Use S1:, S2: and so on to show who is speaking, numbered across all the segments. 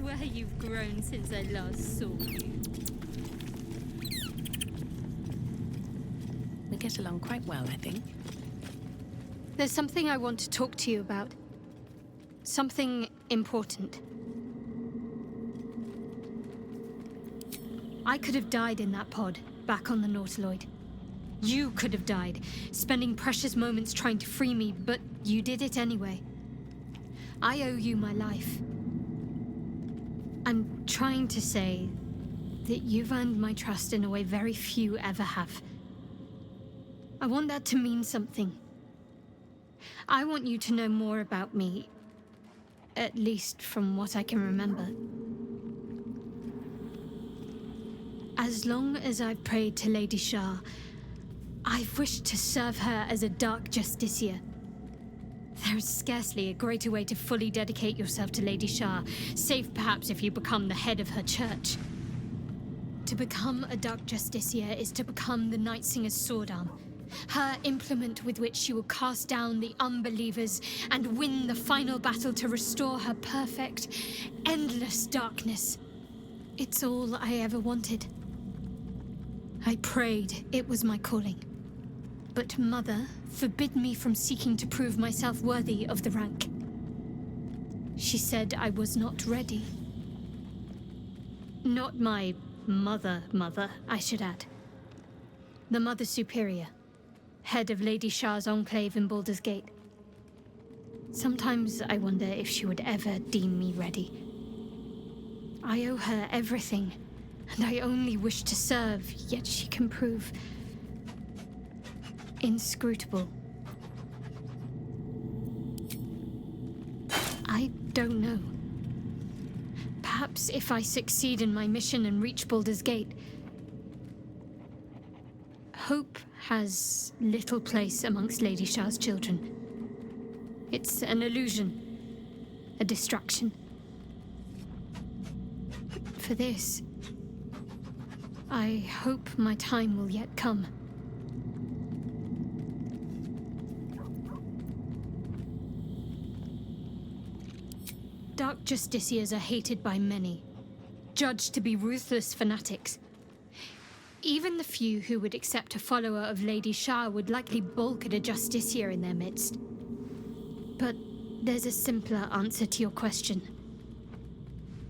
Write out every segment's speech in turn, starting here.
S1: swear you've grown since I last saw you.
S2: We get along quite well, I think.
S3: There's something I want to talk to you about. Something important. I could have died in that pod, back on the Nautiloid. You could have died, spending precious moments trying to free me, but you did it anyway. I owe you my life. I'm trying to say that you've earned my trust in a way very few ever have. I want that to mean something. I want you to know more about me, at least from what I can remember. As long as I've prayed to Lady Shah, I've wished to serve her as a Dark Justiciar. There is scarcely a greater way to fully dedicate yourself to Lady Shah, save perhaps if you become the head of her church. To become a Dark Justiciar is to become the Night Singer's sword arm, her implement with which she will cast down the unbelievers and win the final battle to restore her perfect, endless darkness. It's all I ever wanted. I prayed it was my calling. But Mother forbid me from seeking to prove myself worthy of the rank. She said I was not ready. Not my mother, I should add. The Mother Superior, head of Lady Shah's enclave in Baldur's Gate. Sometimes I wonder if she would ever deem me ready. I owe her everything, and I only wish to serve, yet she can prove inscrutable. I don't know. Perhaps if I succeed in my mission and reach Baldur's Gate. Hope has little place amongst Lady Shah's children. It's an illusion, a distraction. For this, I hope my time will yet come. Dark Justiciars are hated by many, judged to be ruthless fanatics. Even the few who would accept a follower of Lady Shah would likely balk at a Justiciar in their midst. But there's a simpler answer to your question.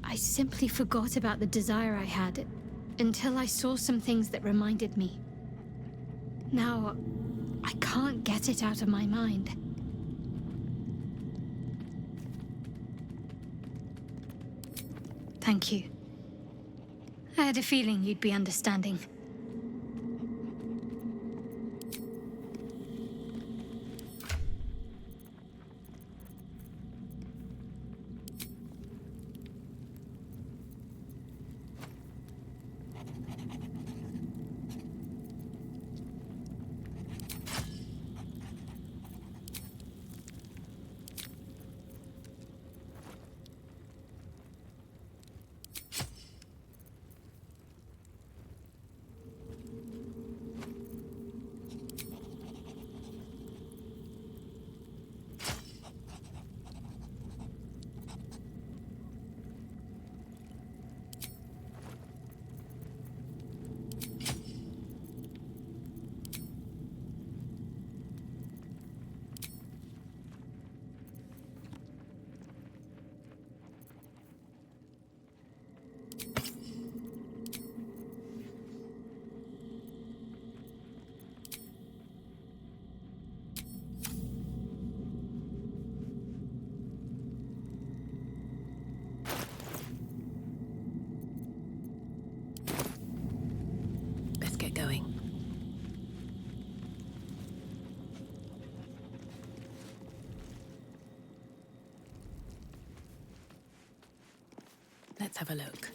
S3: I simply forgot about the desire I had until I saw some things that reminded me. Now, I can't get it out of my mind. Thank you. I had a feeling you'd be understanding.
S2: Get going. Let's have a look.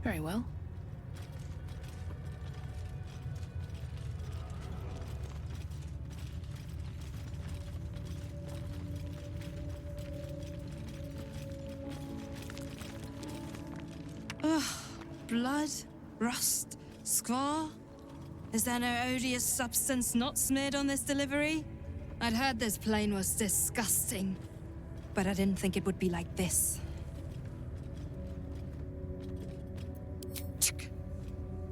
S2: Very well.
S4: Ugh, blood, rust, squar. Is there no odious substance not smeared on this delivery? I'd heard this plane was disgusting, but I didn't think it would be like this.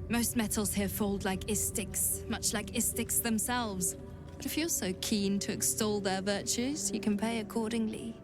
S4: Most metals here fold like istics, much like istics themselves. But if you're so keen to extol their virtues, you can pay accordingly.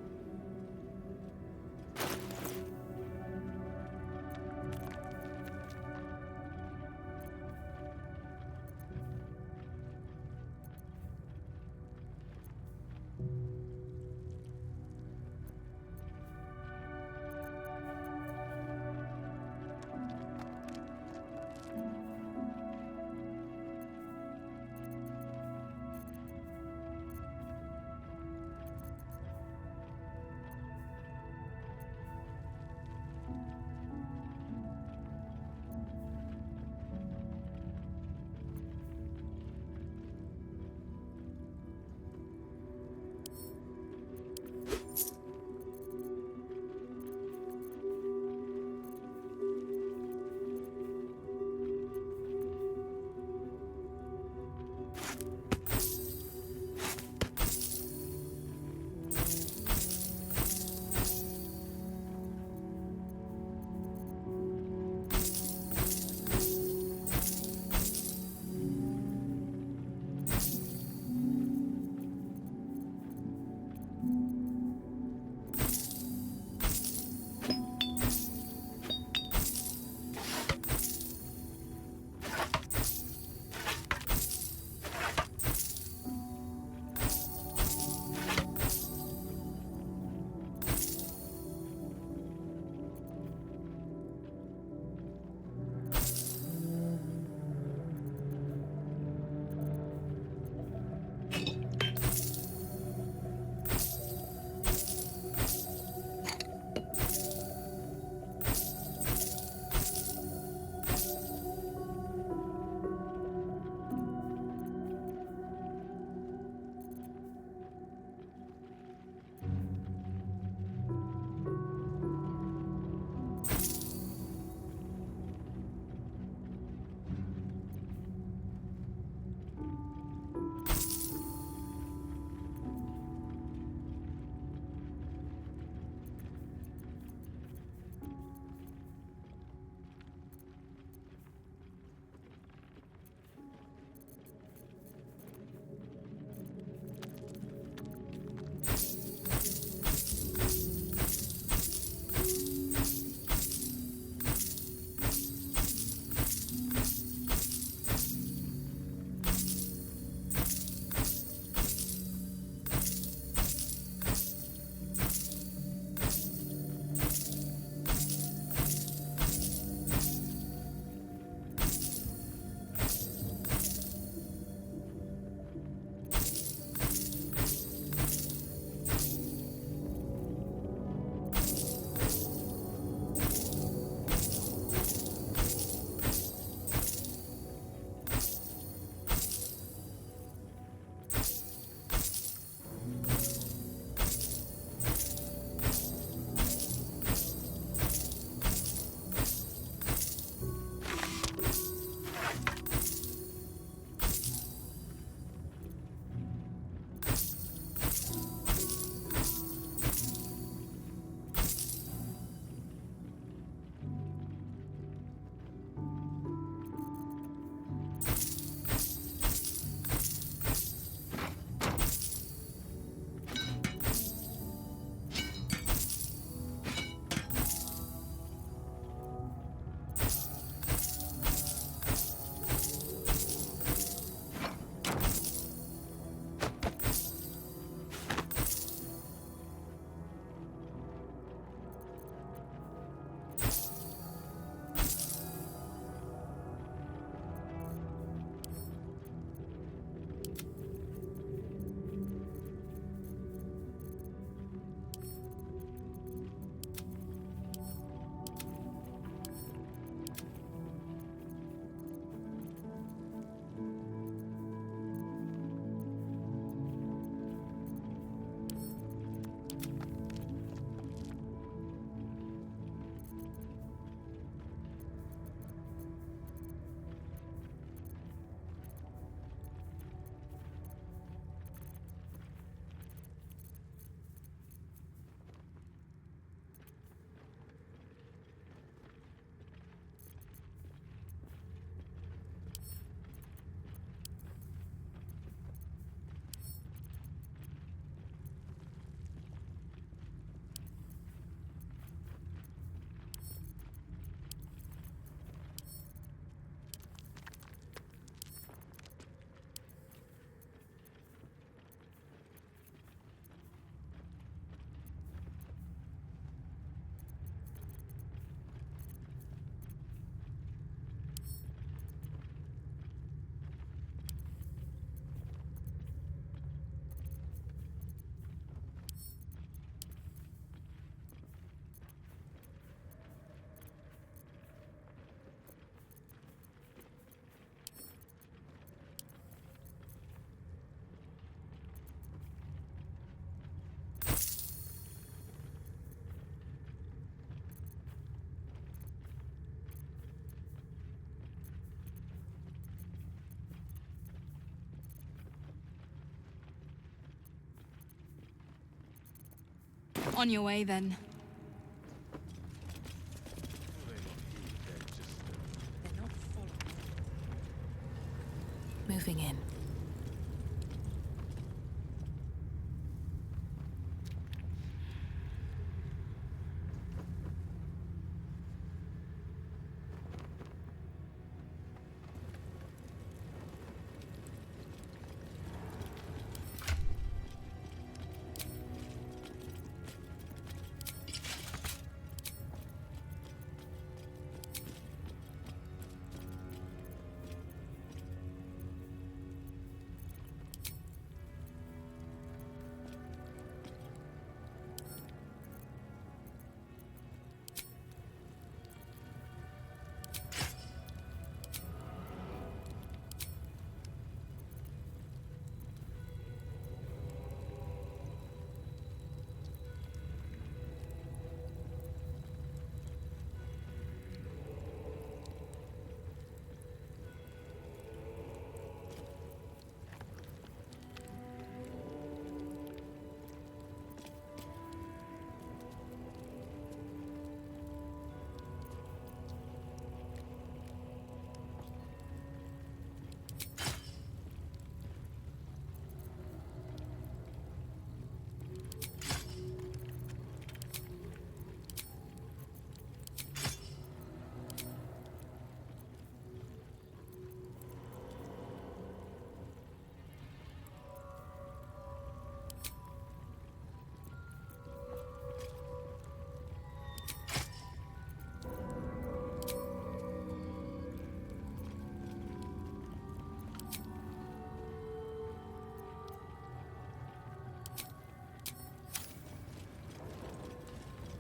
S4: On your way, then.
S2: Moving in.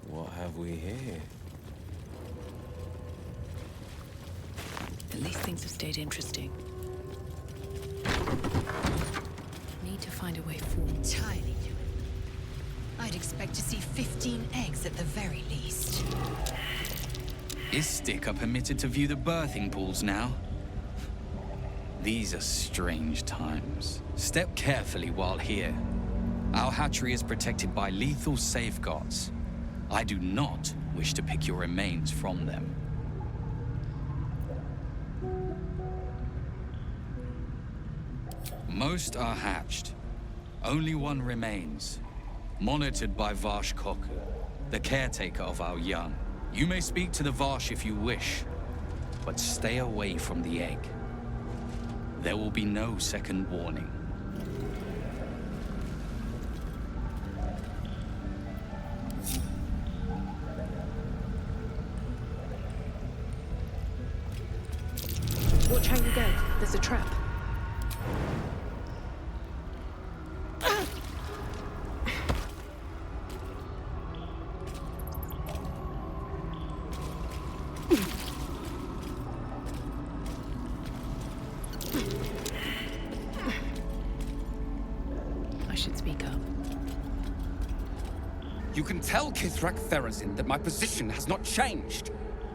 S5: What have we here?
S2: At least things have stayed interesting. Need to find a way forward.
S6: Entirely to it. I'd expect to see 15 eggs at the very least.
S7: Is Sticker permitted to view the birthing pools now? These are strange times. Step carefully while here. Our hatchery is protected by lethal safeguards. I do not wish to pick your remains from them. Most are hatched. Only one remains, monitored by Varsh Koku, the caretaker of our young. You may speak to the Varsh if you wish, but stay away from the egg. There will be no second warning.
S2: Watch how you go. There's a trap. I should speak up.
S8: You can tell Kithrak Therazin that my position has not changed.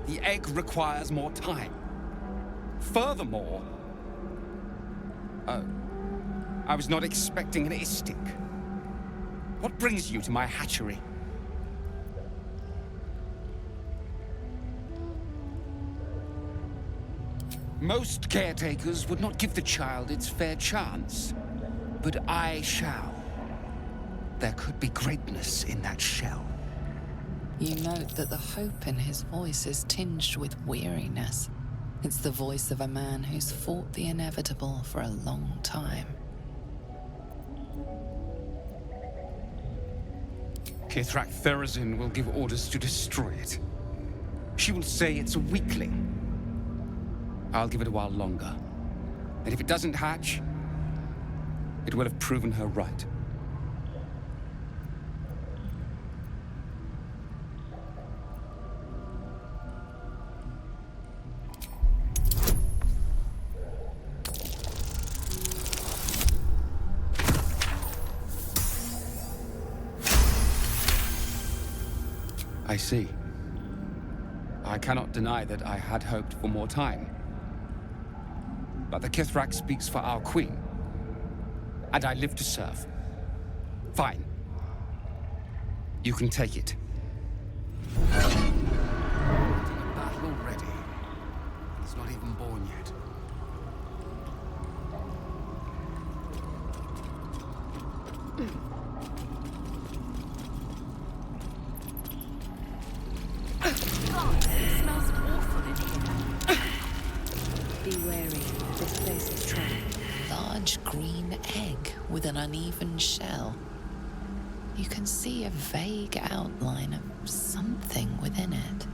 S8: The egg requires more time. Furthermore... I was not expecting an Istik. What brings you to my hatchery? Most caretakers would not give the child its fair chance. But I shall. There could be greatness in that shell.
S6: You note that the hope in his voice is tinged with weariness. It's the voice of a man who's fought the inevitable for a long time.
S8: Kithrak Therazin will give orders to destroy it. She will say it's a weakling. I'll give it a while longer. And if it doesn't hatch, it will have proven her right. I see. I cannot deny that I had hoped for more time. But the Kithrak speaks for our queen. And I live to serve. Fine. You can take it. Fighting a battle already. He's not even born yet.
S2: It smells awful in here. Be wary. This place is trouble.
S6: Large green egg with an uneven shell. You can see a vague outline of something within it.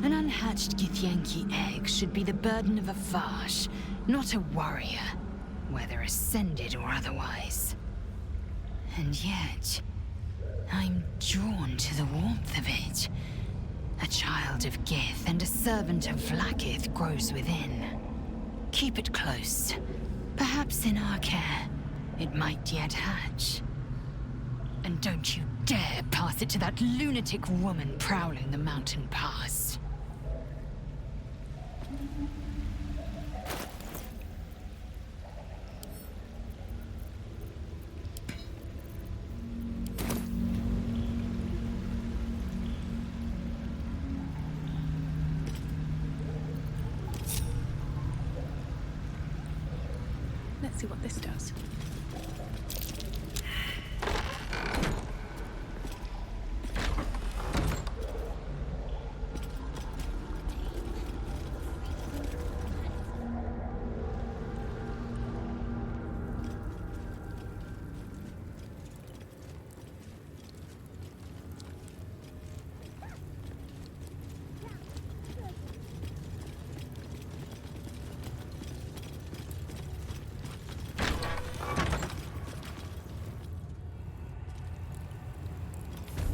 S5: An unhatched Githyanki egg should be the burden of a Vash, not a warrior, whether ascended or otherwise. And yet, I'm drawn to the warmth of it. A child of Gith and a servant of Vlaakith grows within. Keep it close. Perhaps in our care, it might yet hatch. And don't you dare pass it to that lunatic woman prowling the mountain pass.
S2: Let's see what this does.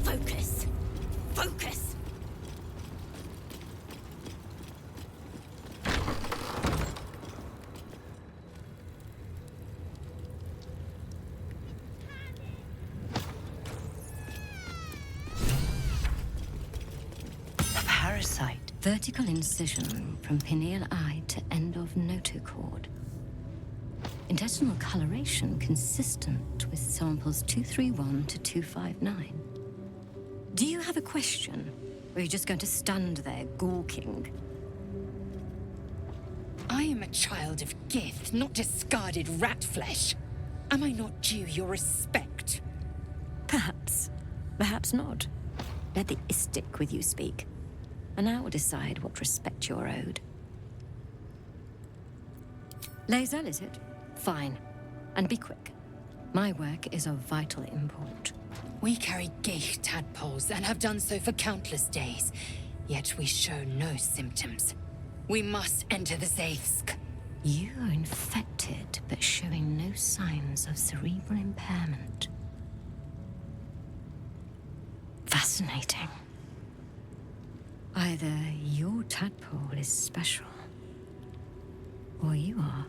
S5: Focus! Focus!
S2: A parasite.
S9: Vertical incision from pineal eye to end of notochord. Intestinal coloration consistent with samples 231 to 259. Do you have a question? Or are you just going to stand there gawking?
S5: I am a child of Gith, not discarded rat flesh. Am I not due your respect?
S9: Perhaps. Perhaps not. Let the Istik with you speak. And I will decide what respect you're owed. Lae'zel, is it? Fine. And be quick. My work is of vital import.
S5: We carry Geich tadpoles and have done so for countless days, yet we show no symptoms. We must enter the Zaithsk.
S9: You are infected, but showing no signs of cerebral impairment. Fascinating. Either your tadpole is special, or you are.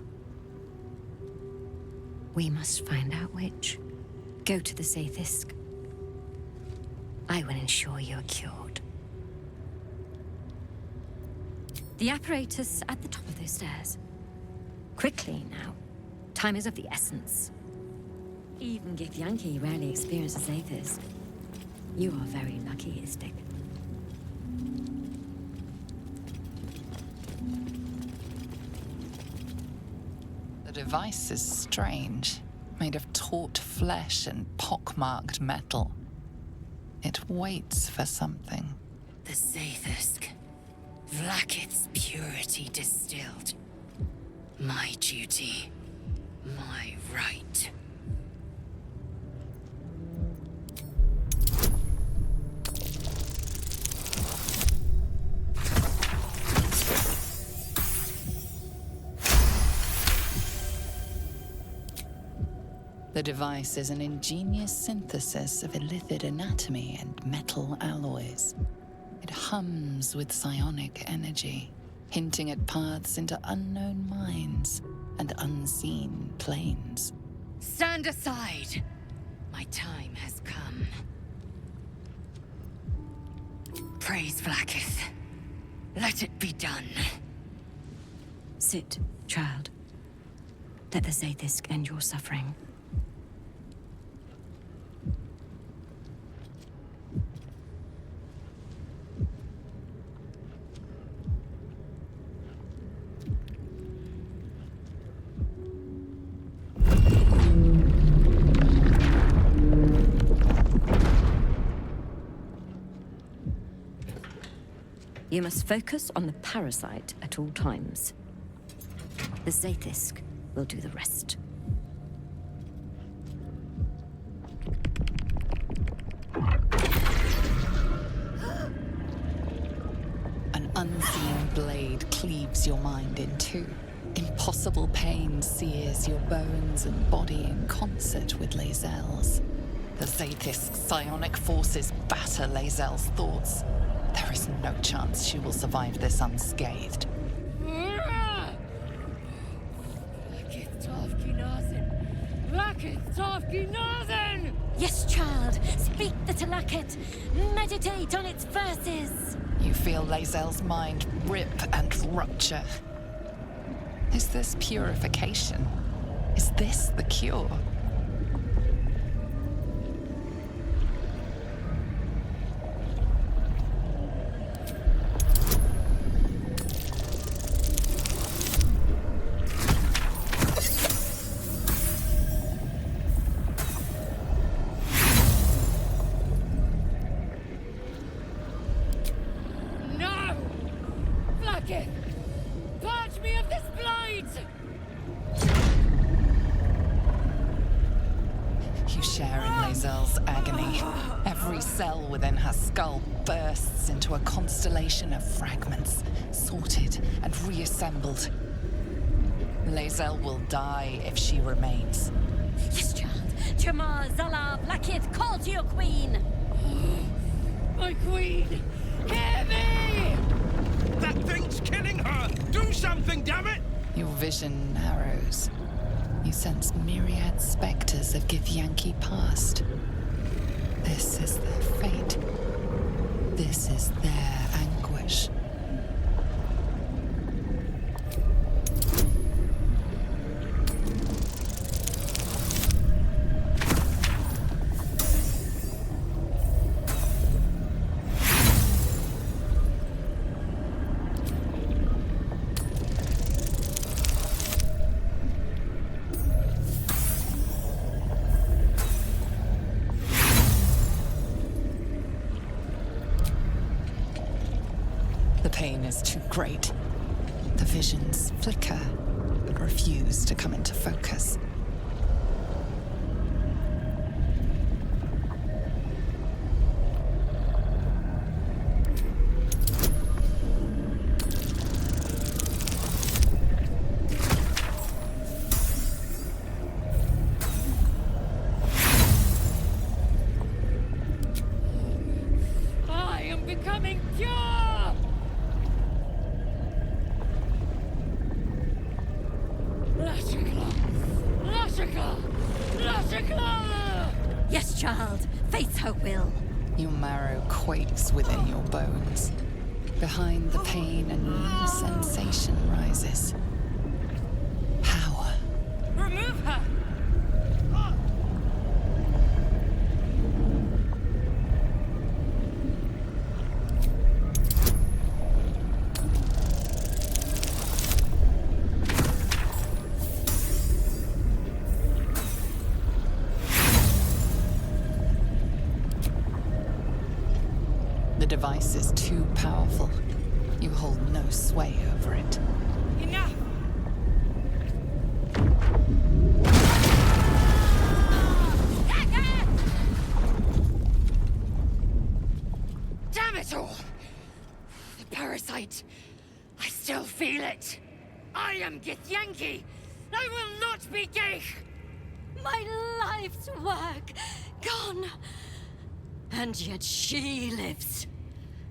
S9: We must find out which. Go to the Zaithisk. I will ensure you're cured. The apparatus at the top of those stairs. Quickly now. Time is of the essence. Even Githyanki rarely experiences Zaithisk. You are very lucky, Istik.
S6: The device is strange, made of taut flesh and pockmarked metal. It waits for something.
S9: The Zaithisk. Vlaakith's purity distilled. My duty. My right.
S6: The device is an ingenious synthesis of illithid anatomy and metal alloys. It hums with psionic energy, hinting at paths into unknown minds and unseen planes.
S9: Stand aside! My time has come. Praise Vlaakith. Let it be done. Sit, child. Let the Zaithisk end your suffering. You must focus on the parasite at all times. The Zaithisk will do the rest.
S6: An unseen blade cleaves your mind in two. Impossible pain sears your bones and body in concert with Lae'zel's. The Zaithisk's psionic forces batter Lae'zel's thoughts. There is no chance she will survive this unscathed.
S9: Yes, child. Speak the Talakit. Meditate on its verses.
S6: You feel Lae'zel's mind rip and rupture. Is this purification? Is this the cure?
S9: Purge me of this blight!
S6: You share in Lae'zel's agony. Every cell within her skull bursts into a constellation of fragments, sorted and reassembled. Lae'zel will die if she remains.
S9: Yes, child. Jamar, Zala, Vlaakith, call to your queen!
S10: My queen! Hear me! That thing's killing her! Do something, damn it!
S6: Your vision narrows. You sense myriad specters of Githyanki past. This is their fate. This is their anguish. The pain is too great. The visions flicker, but refuse to come into focus.
S9: child. Face her will.
S6: Your marrow quakes within your bones. Behind the pain, a new sensation rises. Power.
S9: Remove her!
S6: The device is too powerful. You hold no sway over it.
S9: Enough! Damn it all! The parasite. I still feel it. I am Githyanki. I will not be Geich.
S2: My life's work gone.
S9: And yet she lives.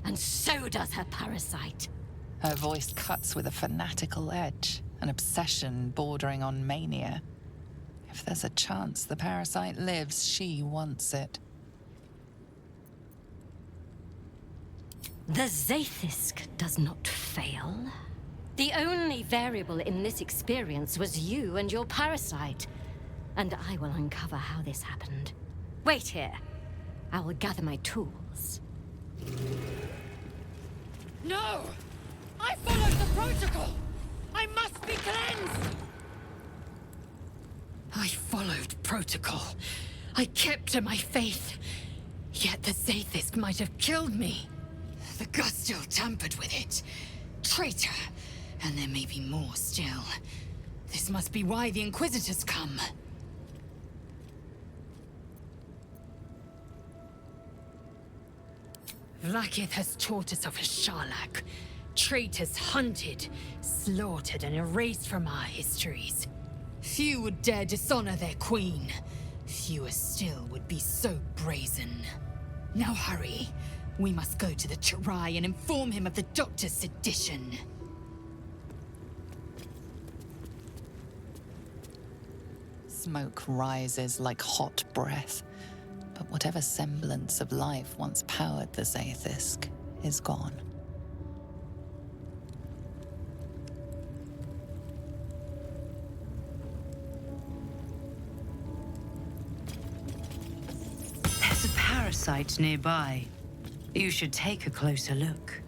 S9: And so does her parasite.
S6: Her voice cuts with a fanatical edge, an obsession bordering on mania. If there's a chance the parasite lives, she wants it.
S9: The Zaithisk does not fail. The only variable in this experience was you and your parasite. And I will uncover how this happened. Wait here. I will gather my tools. No! I followed the protocol! I must be cleansed! I followed protocol. I kept to my faith. Yet the Zaithisk might have killed me. The Gustil tampered with it. Traitor! And there may be more still. This must be why the Inquisitors come. Vlakith has taught us of a Sharlak. Traitors hunted, slaughtered, and erased from our histories. Few would dare dishonor their queen. Fewer still would be so brazen. Now hurry. We must go to the Chirai and inform him of the Doctor's sedition.
S6: Smoke rises like hot breath. But whatever semblance of life once powered the Zaithisk is gone.
S5: There's a parasite nearby. You should take a closer look.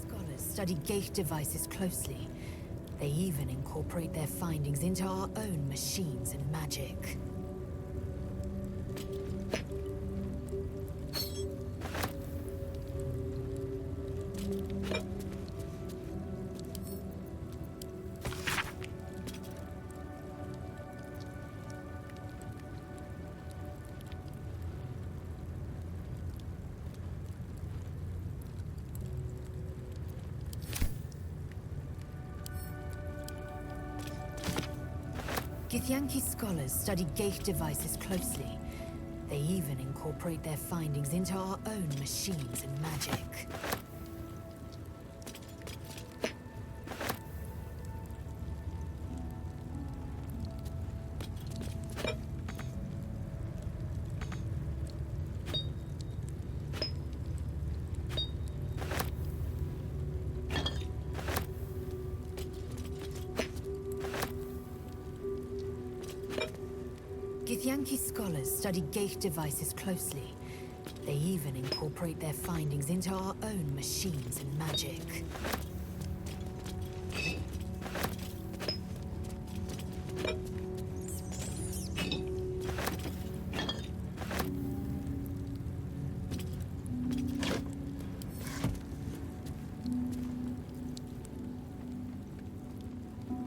S2: Scholars study gate devices closely. They even incorporate their findings into our own machines and magic. Githyanki scholars study gate devices closely. They even incorporate their findings into our own machines and magic. Githyanki scholars study gate devices closely. They even incorporate their findings into our own machines and magic.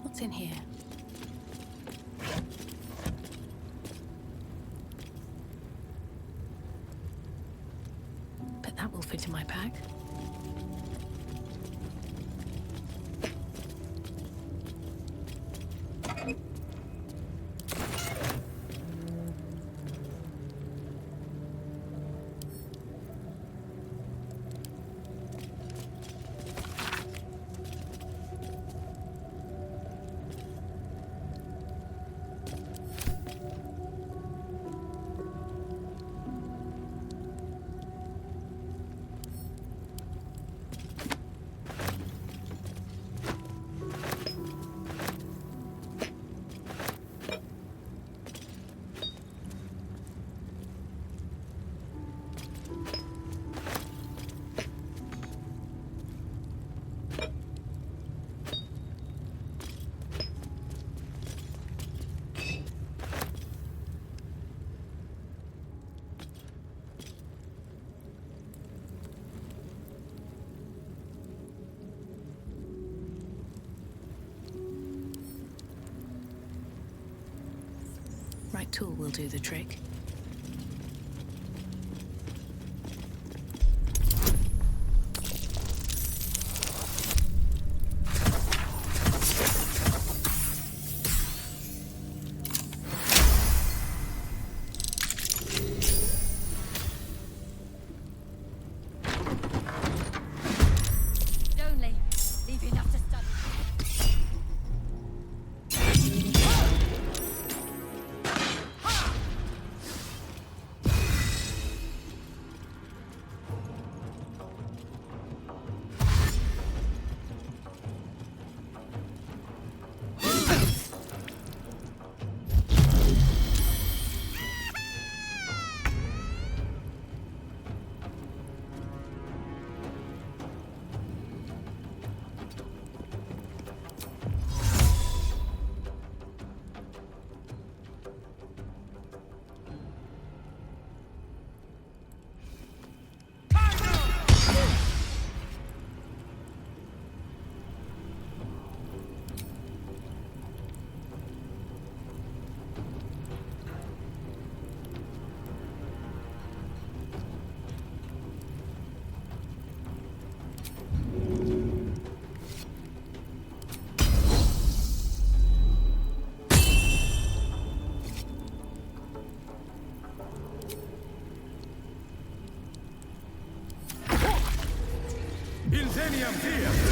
S2: What's in here? That will fit in my pack. right tool will do the trick.
S1: Only leave enough to study.
S10: Incendium here!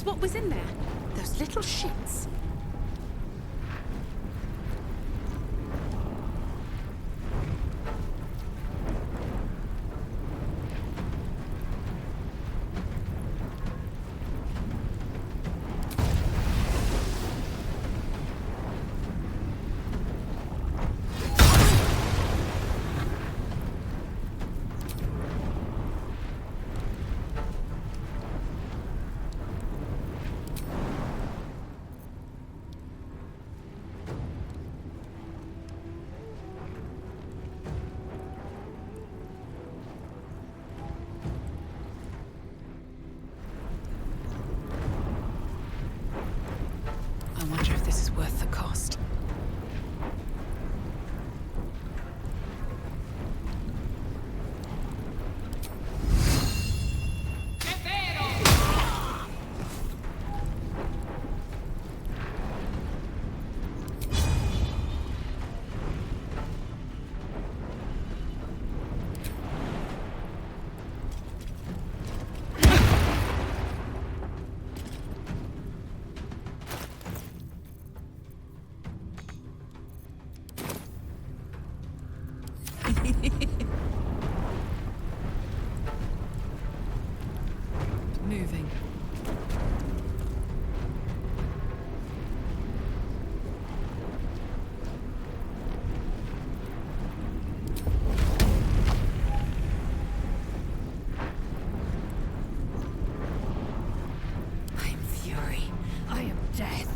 S11: What was in there? Those little shits.
S2: Moving.
S5: I am fury. I am death.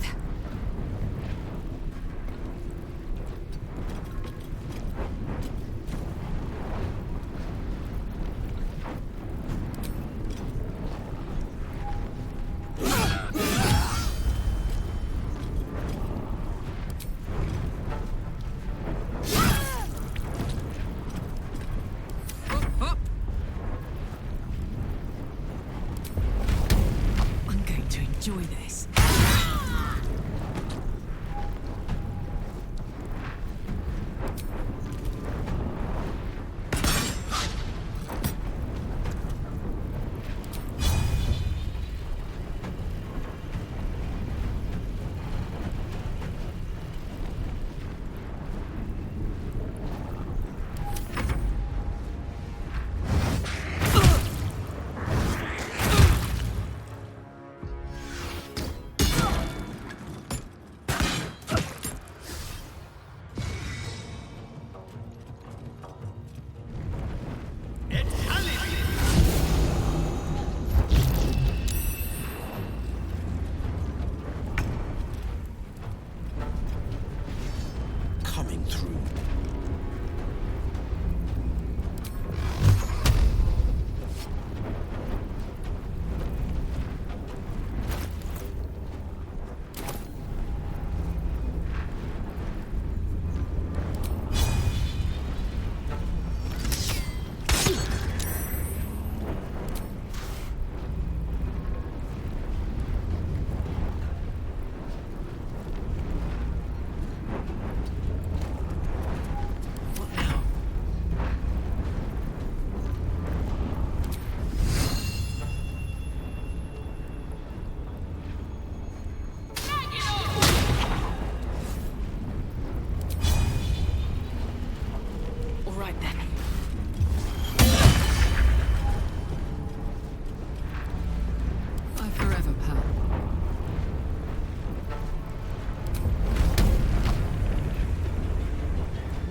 S2: I'm going to enjoy this.
S10: Coming through.
S2: What now? All right then. Bye forever, pal.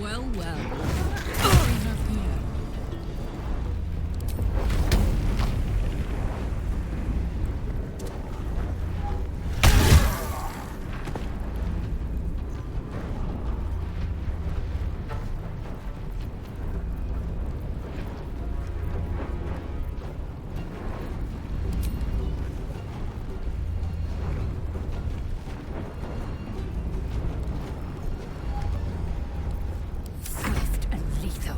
S2: Well, well. What do we have here?
S5: Swift and lethal.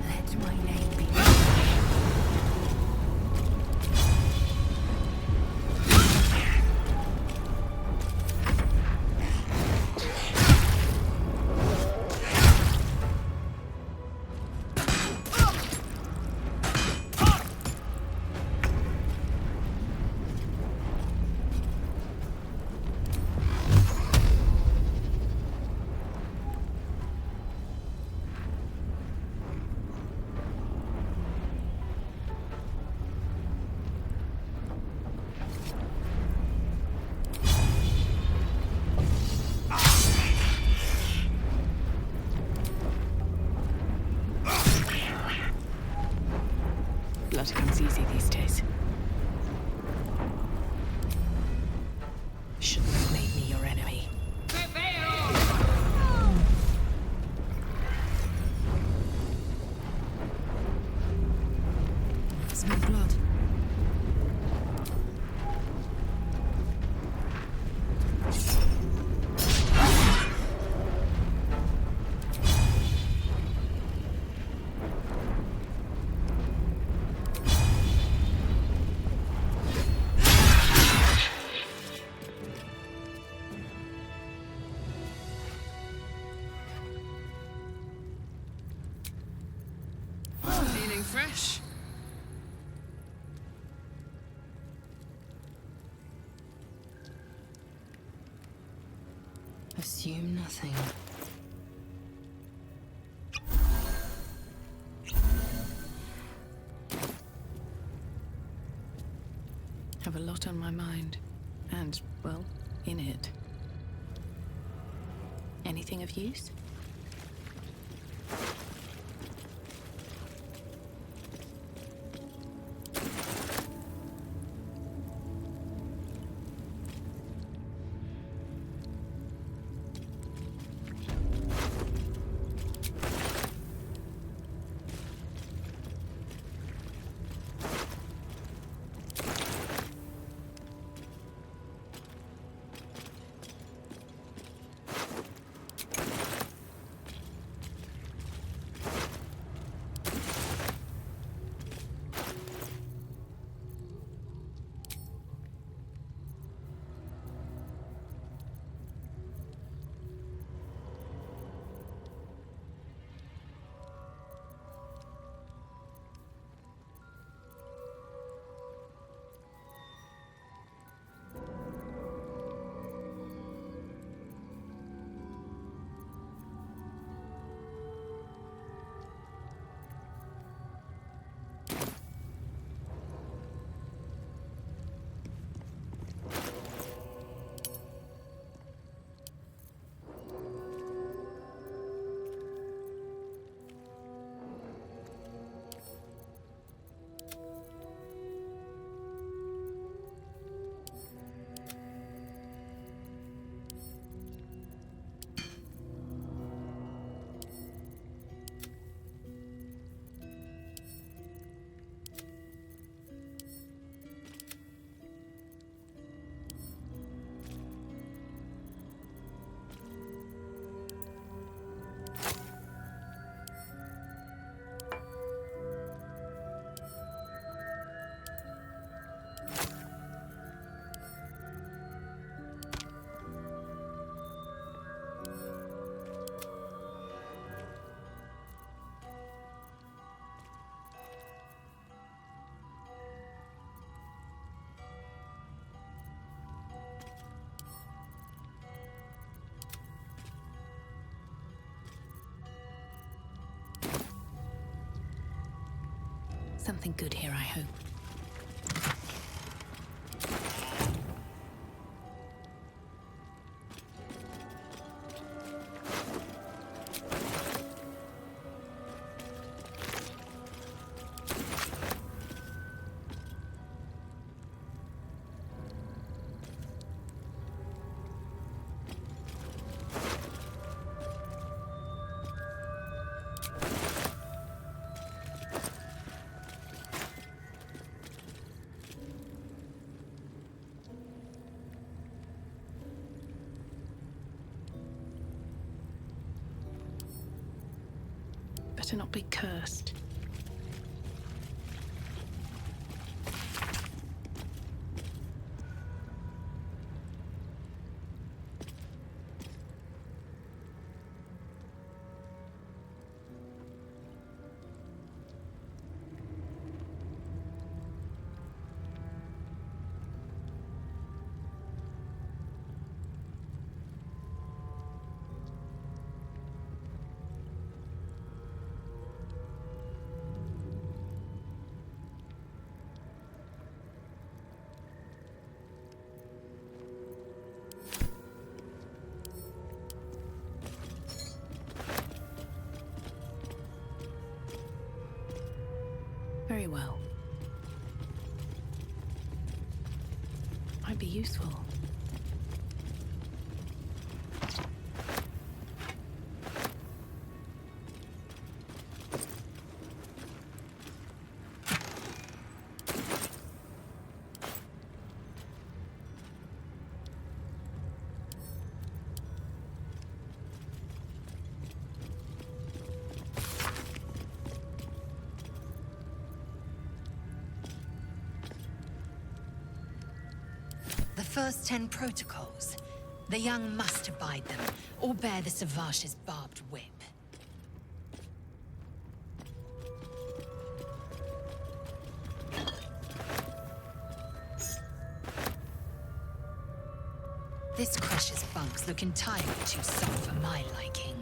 S5: Let my name be.
S2: Blood comes easy these days. Shouldn't have made me your enemy. Smell blood.
S4: fresh.
S5: Assume nothing.
S12: Have a lot on my mind. And, well, in it. Anything of use? Something good here, I hope. Better not be cursed. Very well. Might be useful.
S2: The first 10 protocols. The young must abide them, or bear the Savash's barbed whip. tactics look entirely too soft for my liking.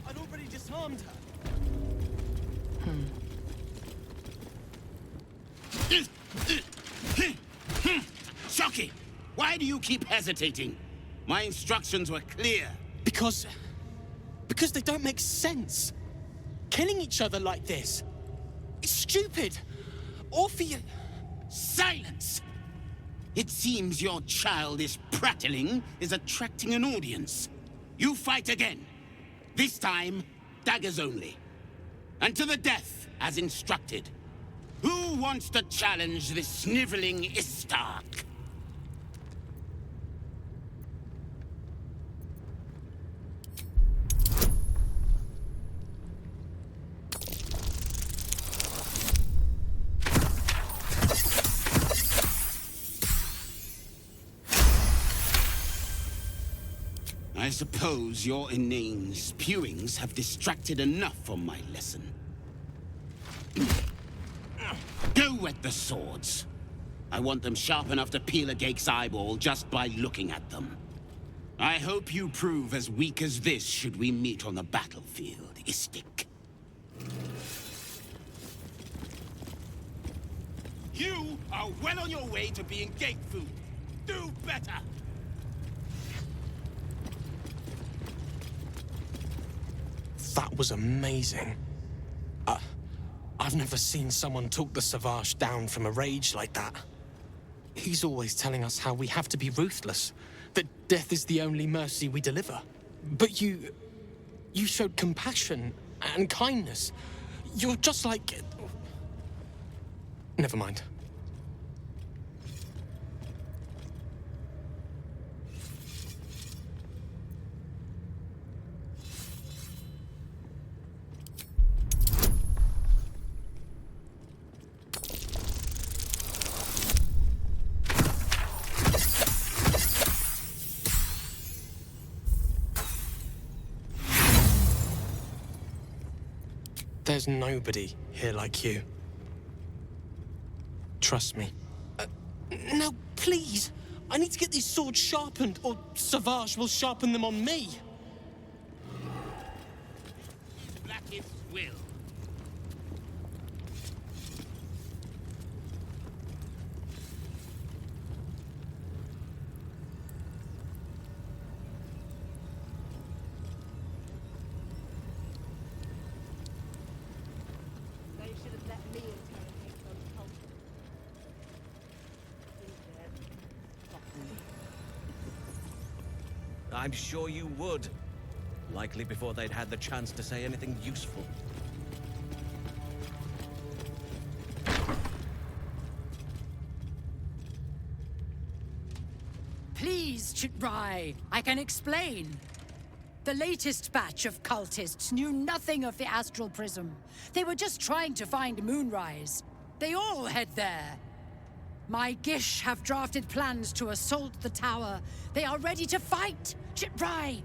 S10: I'd already disarmed her.
S13: Shocky! Why do you keep hesitating? My instructions were clear.
S10: Because they don't make sense. Killing each other like this. It's stupid. Awful.
S13: Silence! It seems your childish prattling is attracting an audience. You fight again. This time, daggers only. And to the death, as instructed. Who wants to challenge this sniveling Istark? I suppose your inane spewings have distracted enough from my lesson. Go wet the swords. I want them sharp enough to peel a Gake's eyeball just by looking at them. I hope you prove as weak as this should we meet on the battlefield, Istik. You are well on your way to being Gate food. Do better!
S10: That was amazing. I've never seen someone talk the Savage down from a rage like that. He's always telling us how we have to be ruthless, that death is the only mercy we deliver. But you showed compassion and kindness. You're just like... Never mind. There's nobody here like you. Trust me. Now, please! I need to get these swords sharpened, or Savage will sharpen them on me!
S13: Blackest will.
S14: I'm sure you would. Likely before they'd had the chance to say anything useful.
S1: Please, Chitrai, I can explain. The latest batch of cultists knew nothing of the Astral Prism. They were just trying to find Moonrise. They all head there. My Gish have drafted plans to assault the tower. They are ready to fight! Chitrai!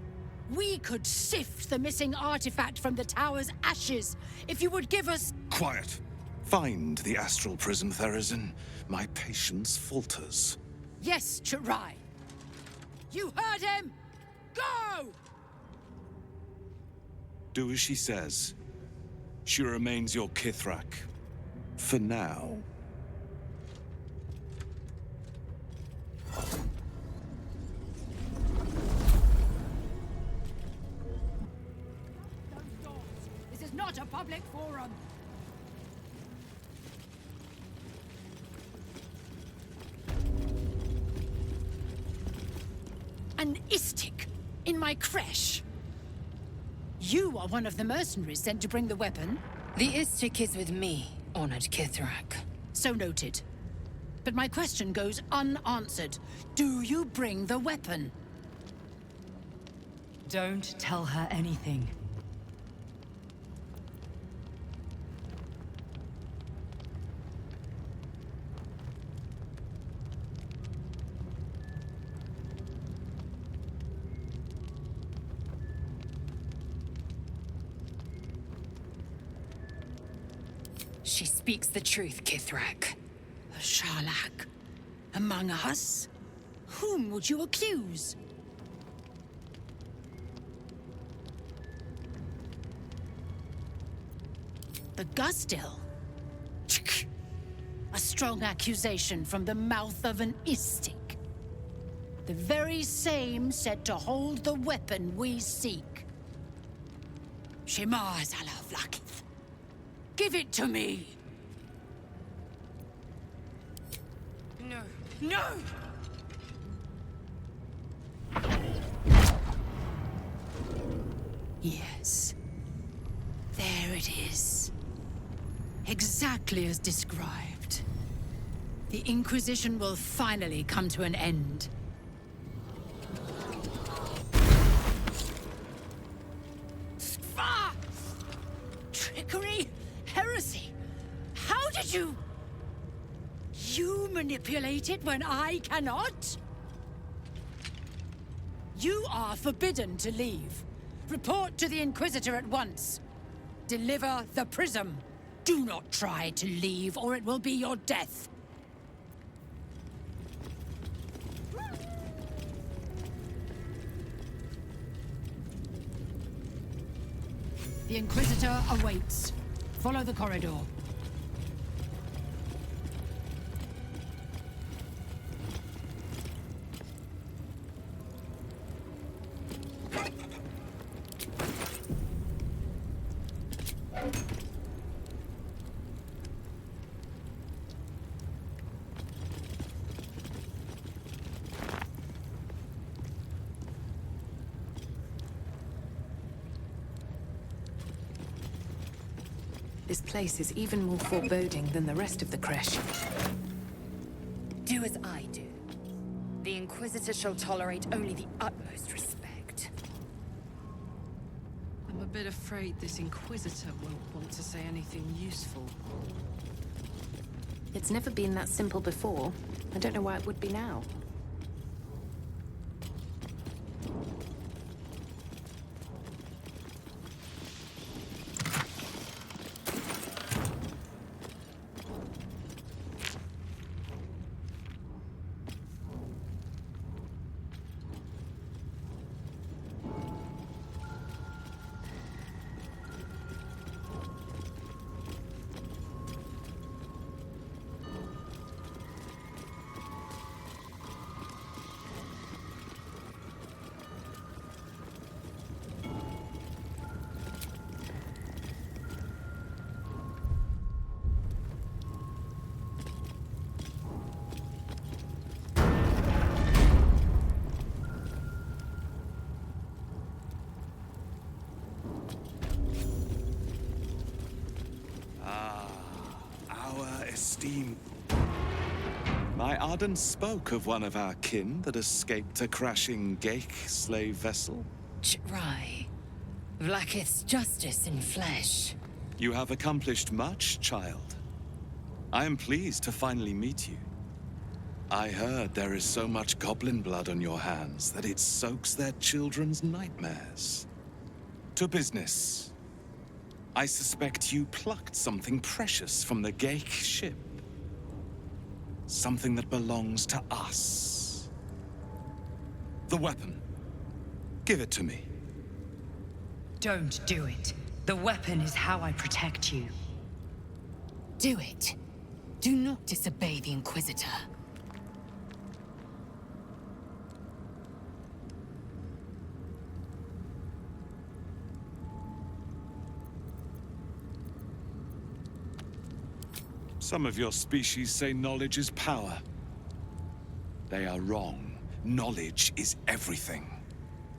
S1: We could sift the missing artifact from the tower's ashes if you would give us...
S15: Quiet. Find the Astral Prism, Therazin. My patience falters.
S1: Yes, Chitrai. You heard him! Go!
S15: Do as she says. She remains your Kithrak. For now.
S1: This is not a public forum. An Istik in my creche. You are one of the mercenaries sent to bring the weapon.
S5: The Istik is with me, honored Kithrak.
S1: So noted. But my question goes unanswered. Do you bring the weapon?
S16: Don't tell her anything.
S5: She speaks the truth, Kithrak.
S1: A Sharlak? Among us? Whom would you accuse? The Gustil? A strong accusation from the mouth of an Istik. The very same said to hold the weapon we seek. Shema Zalavlakith. Give it to me!
S5: No.
S1: No! Yes. There it is. Exactly as described. The Inquisition will finally come to an end. Ah! Trickery? Heresy? How did you... You manipulate it when I cannot? You are forbidden to leave. Report to the Inquisitor at once. Deliver the prism. Do not try to leave, or it will be your death. The Inquisitor awaits. Follow the corridor.
S12: This place is even more foreboding than the rest of the creche.
S5: Do as I do. The Inquisitor shall tolerate only the utmost respect.
S12: I'm a bit afraid this Inquisitor won't want to say anything useful. It's never been that simple before. I don't know why it would be now.
S15: My Arden spoke of one of our kin that escaped a crashing Geich slave vessel.
S5: Ch'rai. Vlakith's justice in flesh.
S15: You have accomplished much, child. I am pleased to finally meet you. I heard there is so much goblin blood on your hands that it soaks their children's nightmares. To business. I suspect you plucked something precious from the Geich ship. Something that belongs to us. The weapon. Give it to me.
S16: Don't do it. The weapon is how I protect you.
S5: Do it. Do not disobey the Inquisitor.
S15: Some of your species say knowledge is power. They are wrong. Knowledge is everything.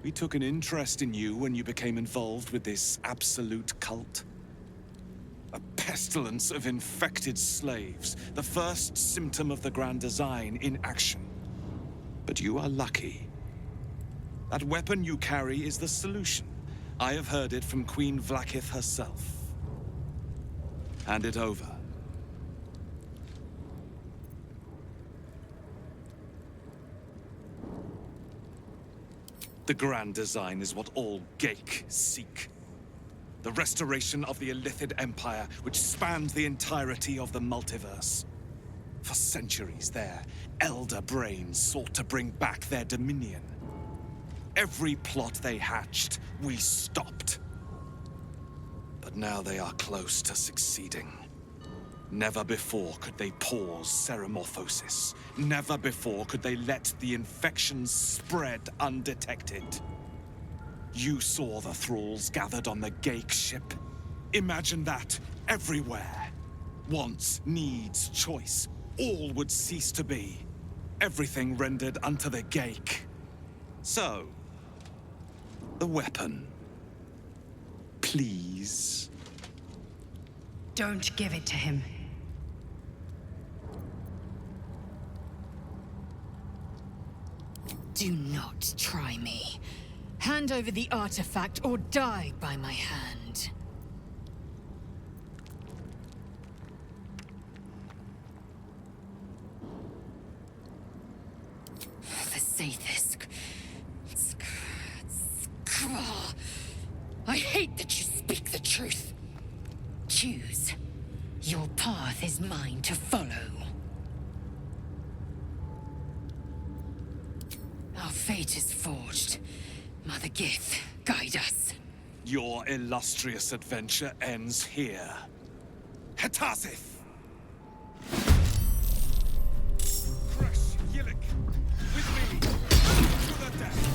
S15: We took an interest in you when you became involved with this absolute cult. A pestilence of infected slaves, the first symptom of the Grand Design in action. But you are lucky. That weapon you carry is the solution. I have heard it from Queen Vlaakith herself. Hand it over. The Grand Design is what all Geik seek. The restoration of the Illithid Empire, which spanned the entirety of the multiverse. For centuries, their elder brains sought to bring back their dominion. Every plot they hatched, we stopped. But now they are close to succeeding. Never before could they pause ceremorphosis. Never before could they let the infections spread undetected. You saw the thralls gathered on the Geik ship. Imagine that everywhere. Wants, needs, choice, all would cease to be. Everything rendered unto the Geik. So, the weapon. Please.
S16: Don't give it to him.
S2: Do not try me. Hand over the artifact or die by my hand. The Saithis. I hate that you speak the truth. Choose. Your path is mine to follow. Our fate is forged. Mother Gith, guide us.
S15: Your illustrious adventure ends here. Hetazith! Crush Yillik! With me! To the death!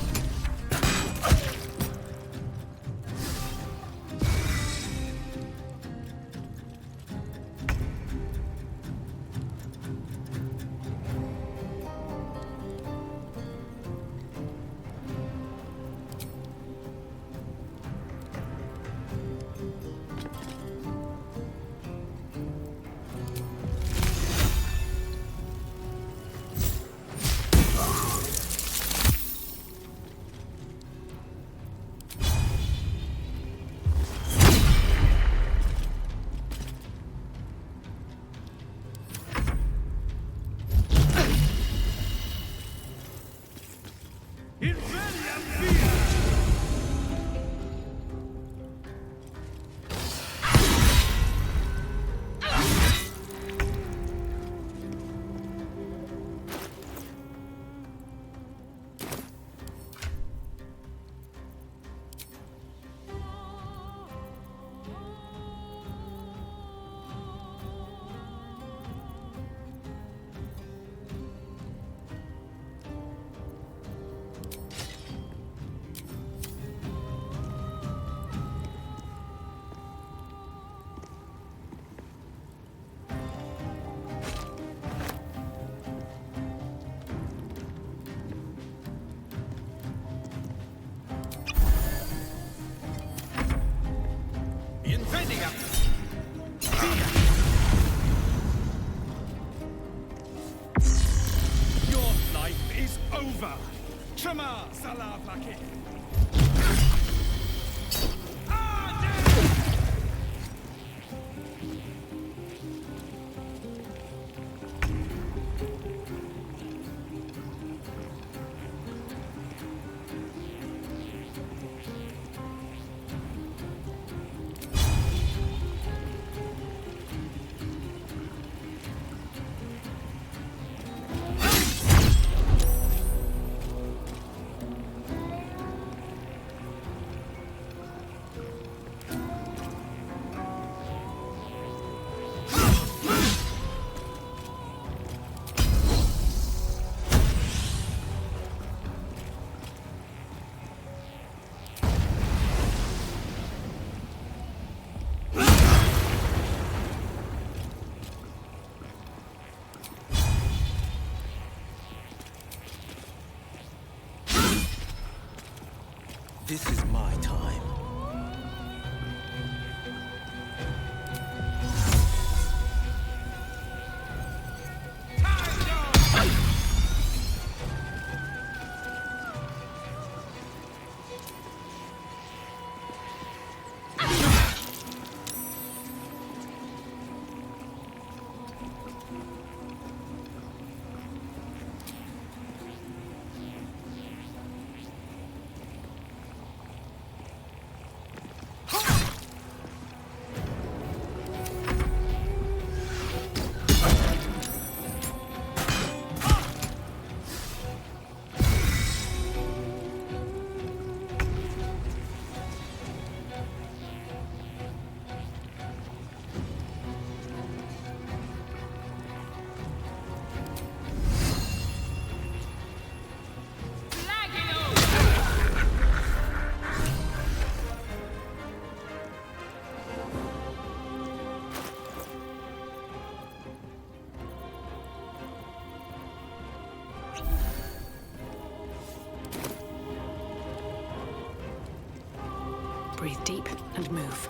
S15: Your life is over! Shema Salah Vlaakith!
S17: This is my time.
S11: Breathe deep and move.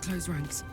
S11: Close ranks.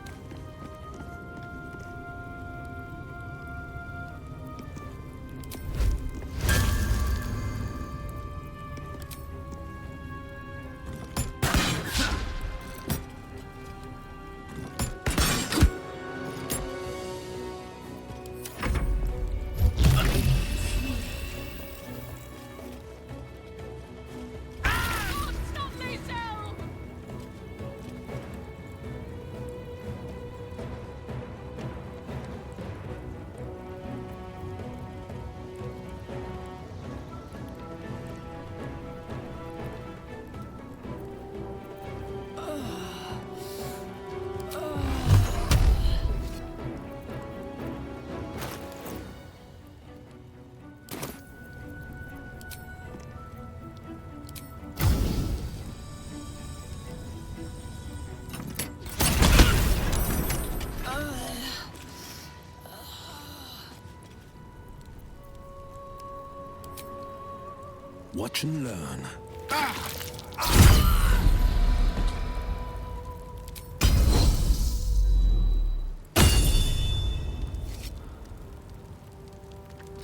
S17: Watch and learn.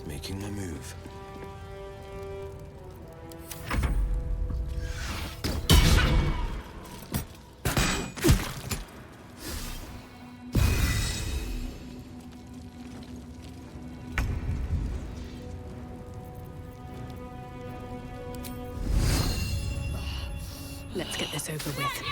S17: Making my move.
S11: Let's get this over with.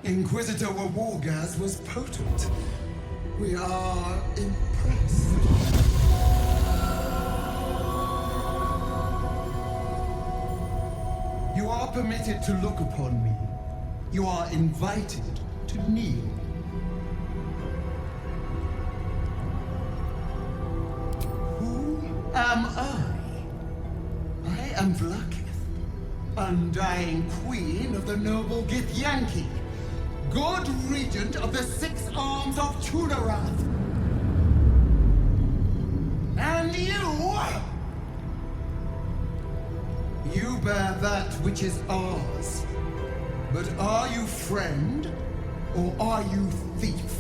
S18: Inquisitor Wargaz was potent. We are impressed. You are permitted to look upon me. You are invited to kneel. Who am I? I am Vlakith, undying queen of the noble Githyanki. God Regent of the Six Arms of Tunarath. And you bear that which is ours. But are you friend, or are you thief?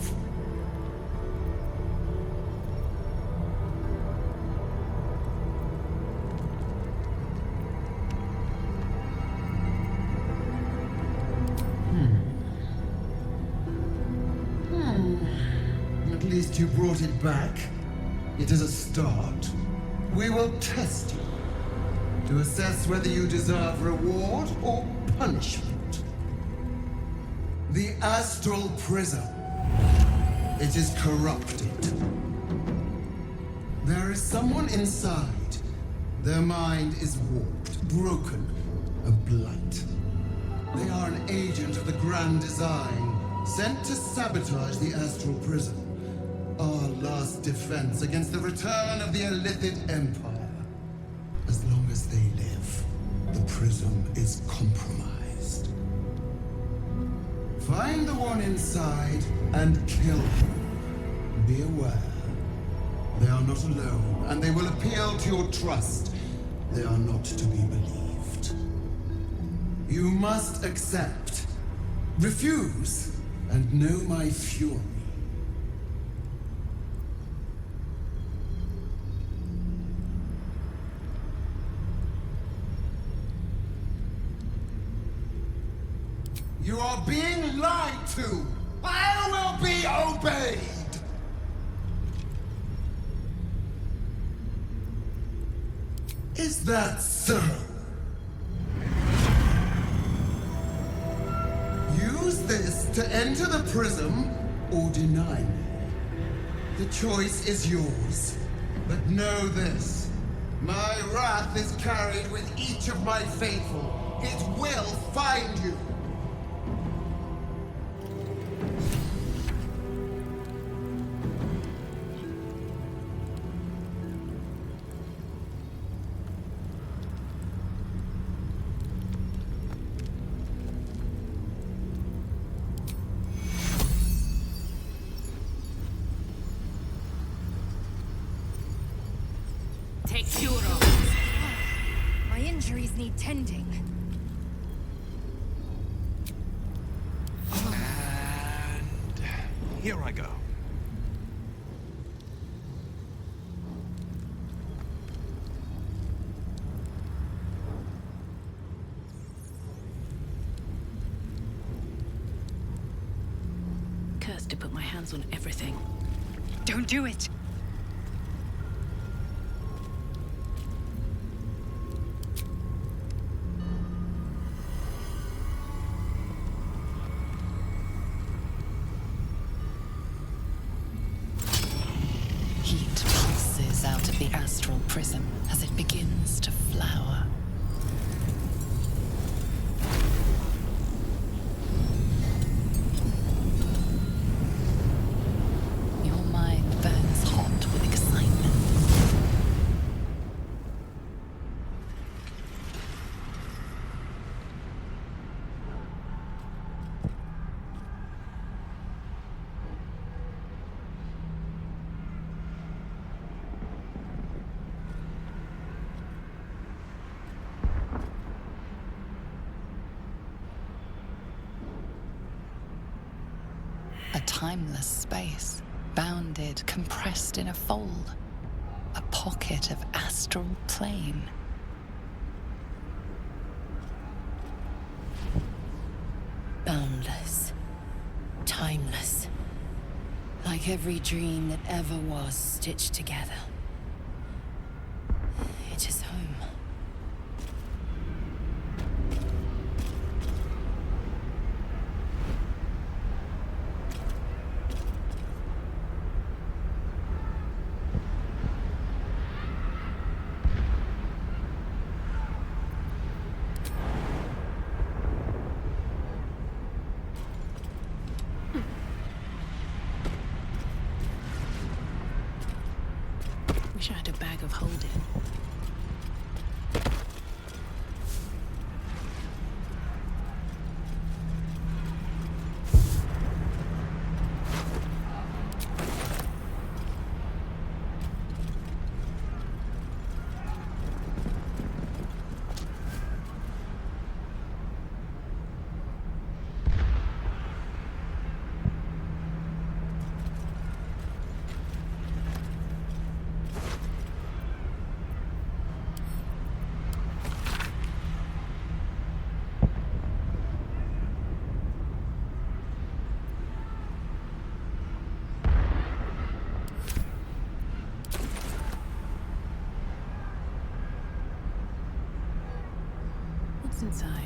S18: At least you brought it back. It is a start. We will test you to assess whether you deserve reward or punishment. The Astral Prism. It is corrupted. There is someone inside. Their mind is warped, broken, a blight. They are an agent of the Grand Design, sent to sabotage the Astral Prism. Our last defense against the return of the Illithid Empire. As long as they live, the Prism is compromised. Find the one inside and kill him. Be aware. They are not alone, and they will appeal to your trust. They are not to be believed. You must accept, refuse, and know my fury. You are being lied to! I will be obeyed! Is that so? Use this to enter the prism or deny me. The choice is yours. But know this. My wrath is carried with each of my faithful. It will find you.
S16: Take cure of.
S2: My injuries need tending.
S15: And here I go.
S12: Cursed to put my hands on everything.
S16: Don't do it.
S6: Heat pulses out of the astral prism as it begins to flower. Your mind burns hot with excitement. A timeless space, bounded, compressed in a fold. A pocket of astral plane.
S2: Boundless. Timeless. Like every dream that ever was stitched together. It is home.
S12: Wish I had a bag of holding. inside.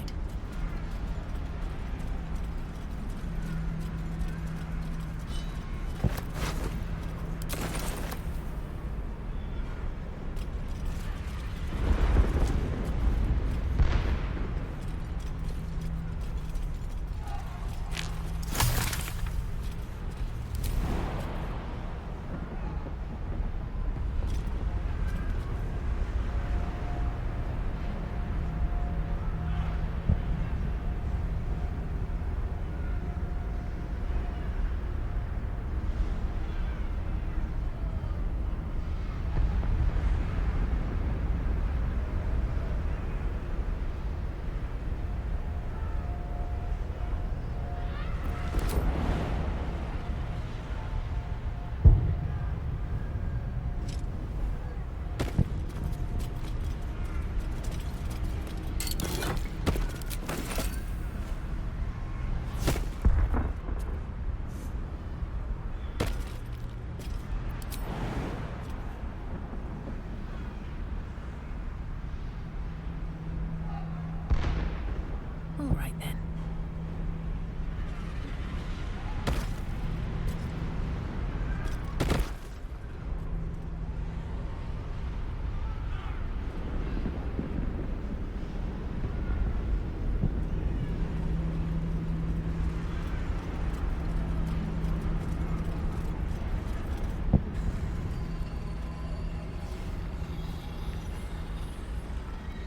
S12: All right then.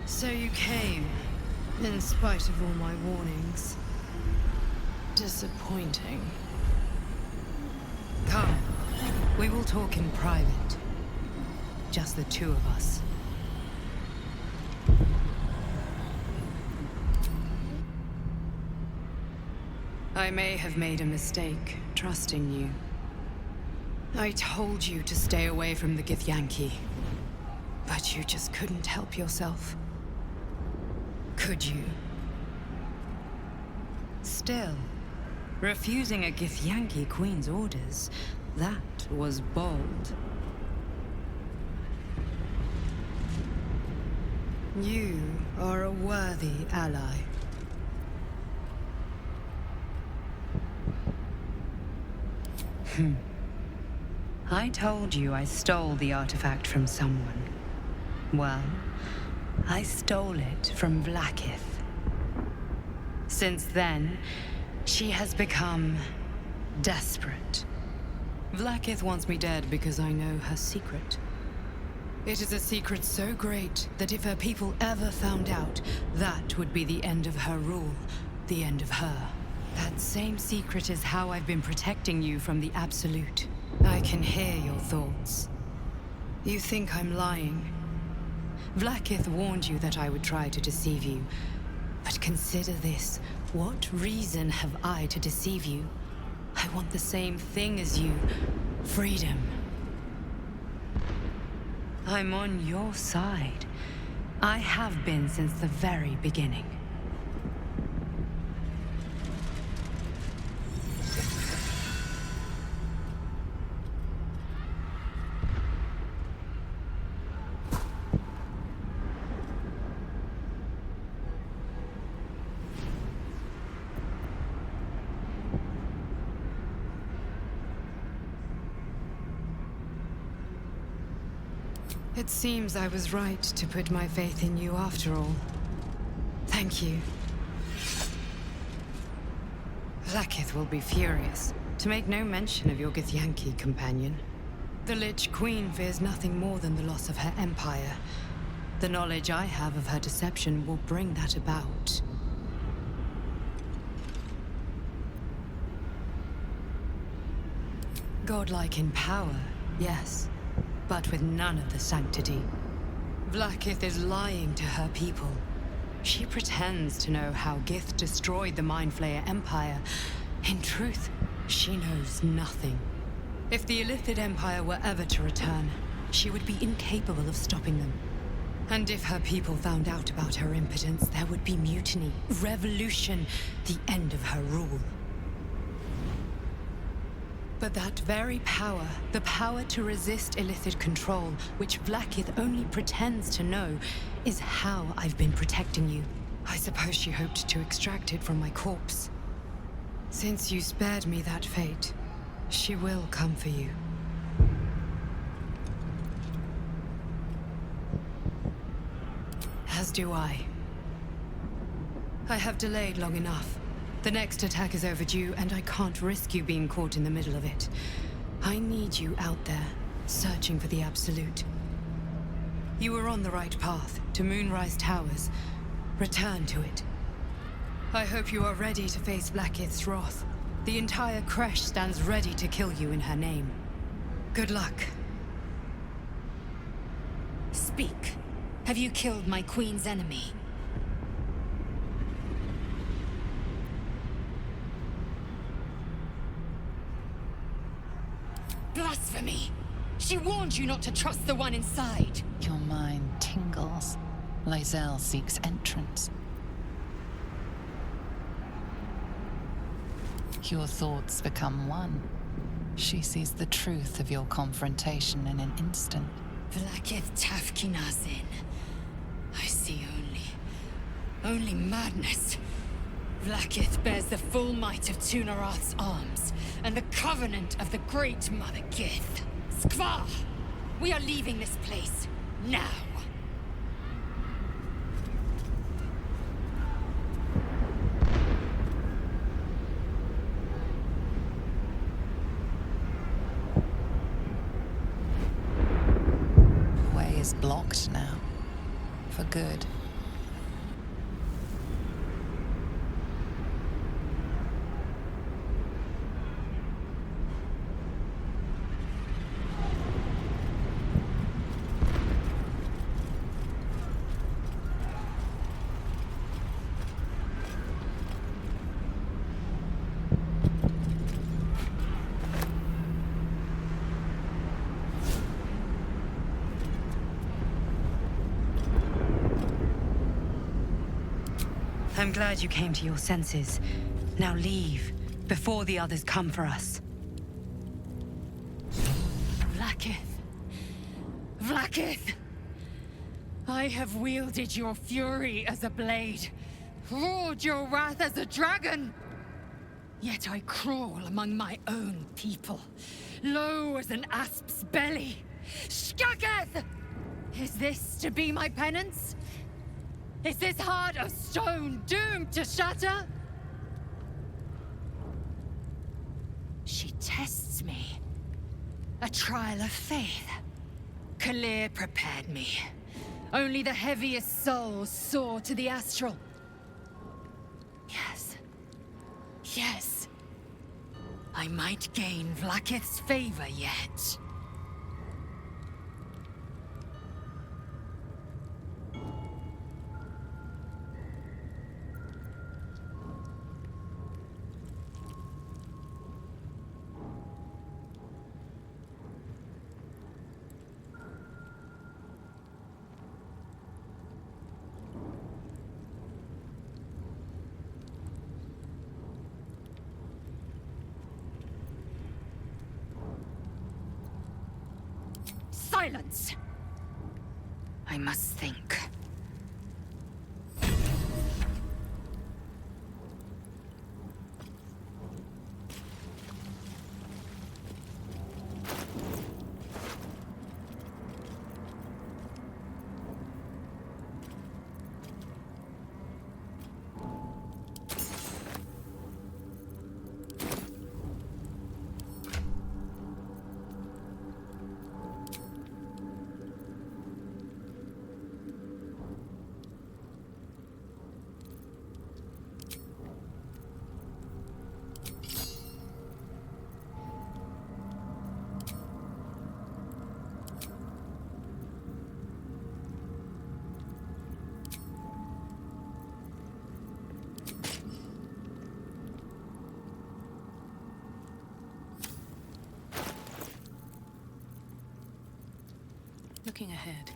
S16: So you came, in spite of all my warnings. Disappointing. Come, we will talk in private. Just the two of us. I may have made a mistake, trusting you. I told you to stay away from the Githyanki, but you just couldn't help yourself. Could you? Still, refusing a Githyanki queen's orders, that was bold. You are a worthy ally. I told you I stole the artifact from someone. Well, I stole it from Vlaakith. Since then, she has become desperate. Vlaakith wants me dead because I know her secret. It is a secret so great that if her people ever found out, that would be the end of her rule, the end of her. That same secret is how I've been protecting you from the Absolute. I can hear your thoughts. You think I'm lying. Vlaakith warned you that I would try to deceive you. But consider this. What reason have I to deceive you? I want the same thing as you. Freedom. I'm on your side. I have been since the very beginning. It seems I was right to put my faith in you after all. Thank you. Vlaakith will be furious, to make no mention of your Githyanki companion. The Lich Queen fears nothing more than the loss of her empire. The knowledge I have of her deception will bring that about. Godlike in power, yes. But with none of the sanctity. Vlaakith is lying to her people. She pretends to know how Gith destroyed the Mind Flayer Empire. In truth, she knows nothing. If the Illithid Empire were ever to return, she would be incapable of stopping them. And if her people found out about her impotence, there would be mutiny, revolution, the end of her rule. But that very power, the power to resist Illithid control, which Vlaakith only pretends to know, is how I've been protecting you. I suppose she hoped to extract it from my corpse. Since you spared me that fate, she will come for you. As do I. I have delayed long enough. The next attack is overdue, and I can't risk you being caught in the middle of it. I need you out there, searching for the Absolute. You were on the right path, to Moonrise Towers. Return to it. I hope you are ready to face Blackith's wrath. The entire Kresh stands ready to kill you in her name. Good luck.
S2: Speak. Have you killed my queen's enemy? Blasphemy! She warned you not to trust the one inside!
S6: Your mind tingles. Lae'zel seeks entrance. Your thoughts become one. She sees the truth of your confrontation in an instant.
S2: Vlaakith Tafkinazin. I see only madness. Vlaakith bears the full might of Tunarath's arms, and the covenant of the Great Mother Gith. Skvar! We are leaving this place, now!
S6: The way is blocked now. For good.
S16: I'm glad you came to your senses. Now leave, before the others come for us.
S2: Vlaakith! Vlaakith! I have wielded your fury as a blade, roared your wrath as a dragon! Yet I crawl among my own people, low as an asp's belly. Shkaketh! Is this to be my penance? Is this heart of stone doomed to shatter? She tests me. A trial of faith. Kalir prepared me. Only the heaviest souls soar to the astral. Yes. Yes. I might gain Vlaakith's favor yet. Silence! I must think.
S12: Looking ahead.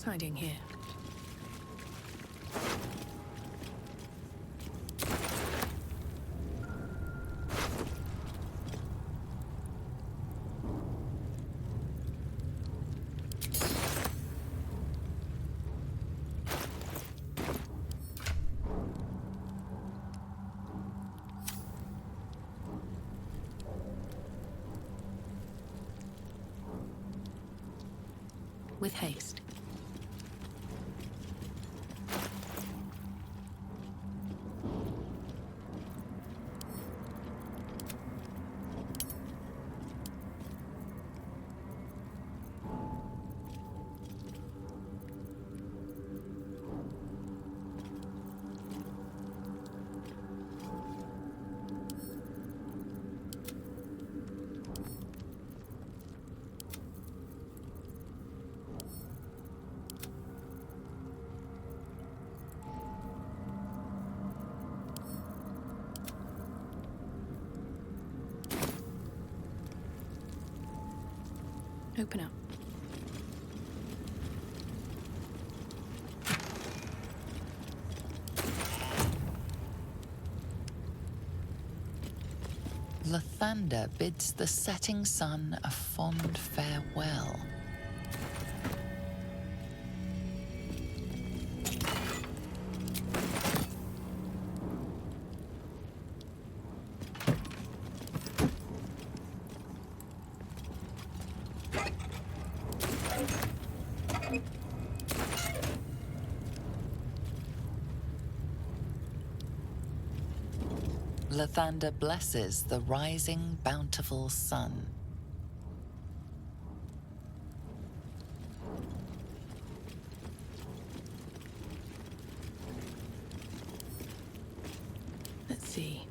S12: hiding here? With haste. Open up.
S6: Lathander bids the setting sun a fond farewell. Lathander blesses the rising, bountiful sun.
S12: Let's see.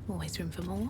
S12: Always room for more.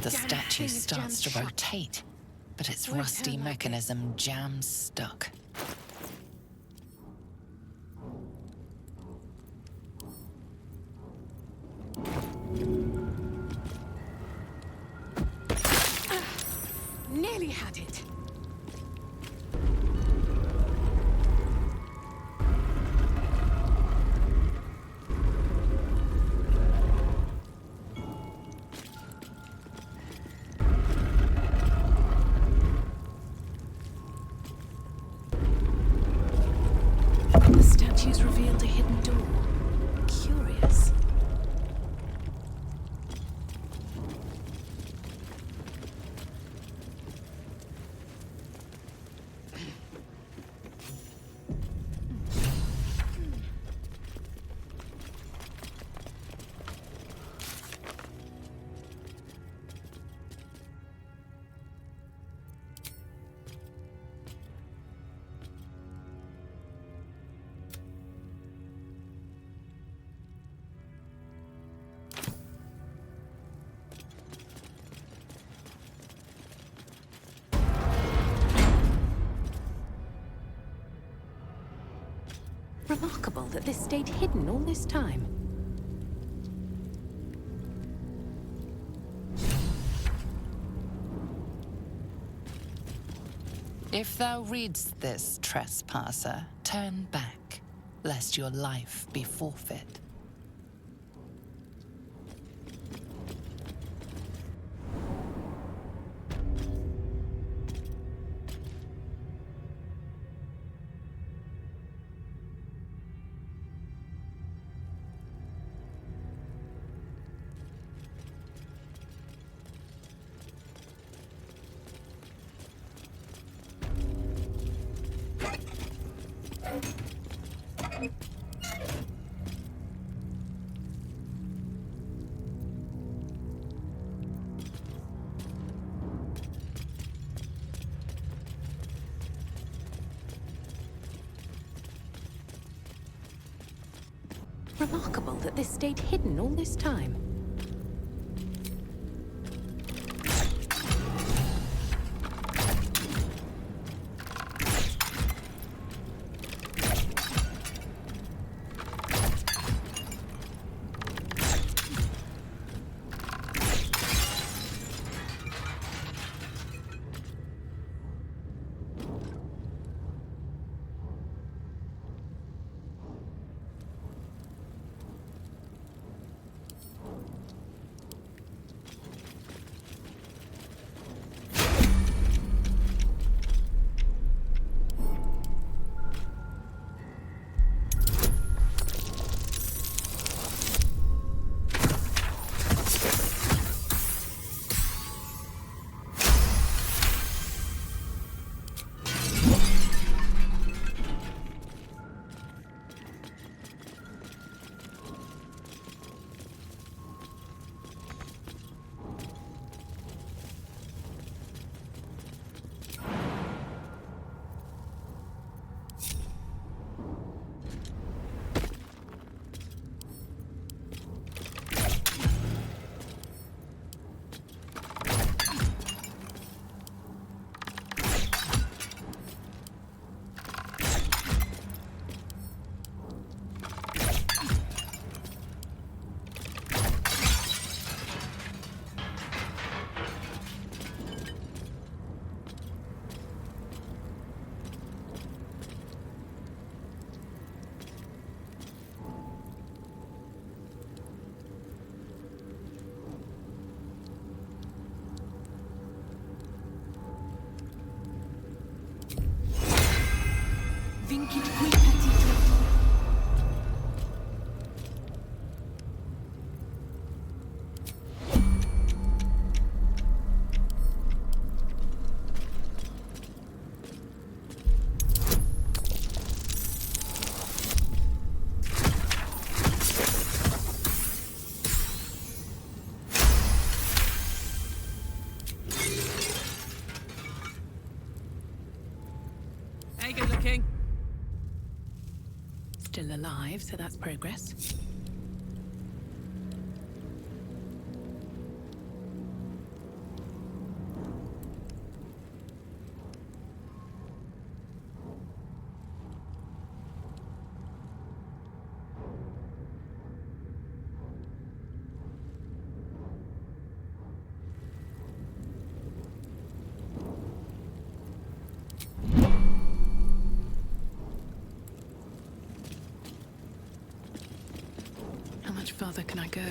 S6: The statue starts to rotate, but its rusty mechanism jams stuck.
S11: Nearly had it. Remarkable that this stayed hidden all this time.
S6: If thou readst this, trespasser, turn back, lest your life be forfeit.
S11: Remarkable that this stayed hidden all this time.
S12: Hey, good looking. Still alive, so that's progress. How much farther can I go?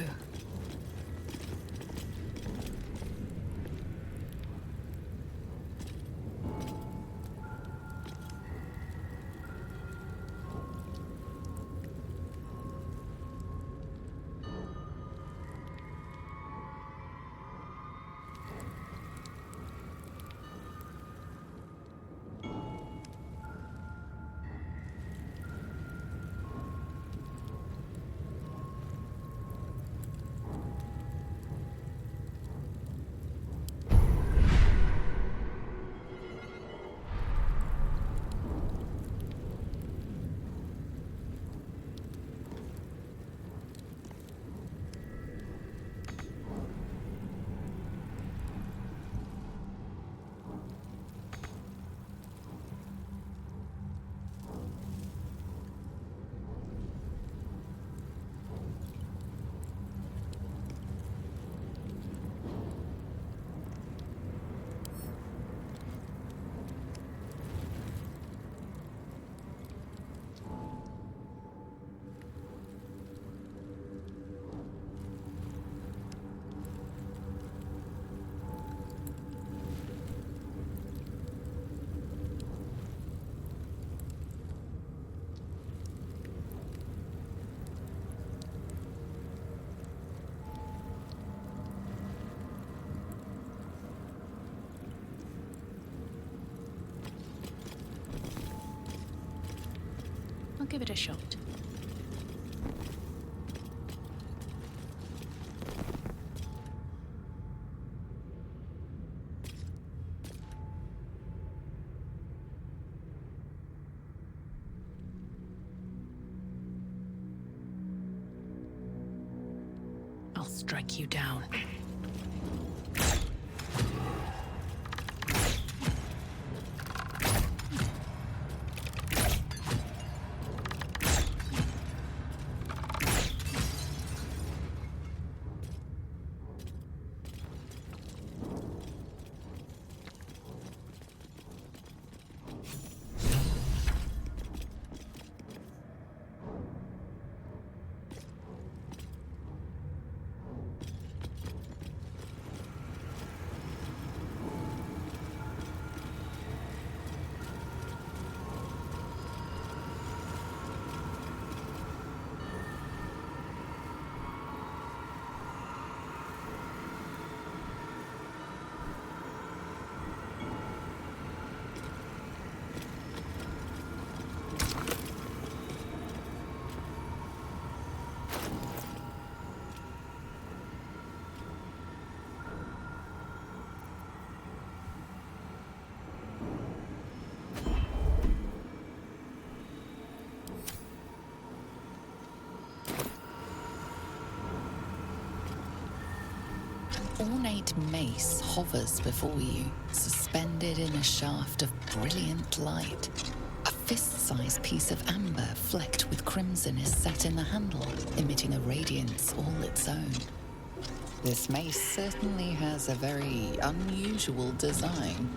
S12: I'll give it a shot. I'll strike you down.
S6: Ornate mace hovers before you, suspended in a shaft of brilliant light. A fist-sized piece of amber flecked with crimson is set in the handle, emitting a radiance all its own. This mace certainly has a very unusual design.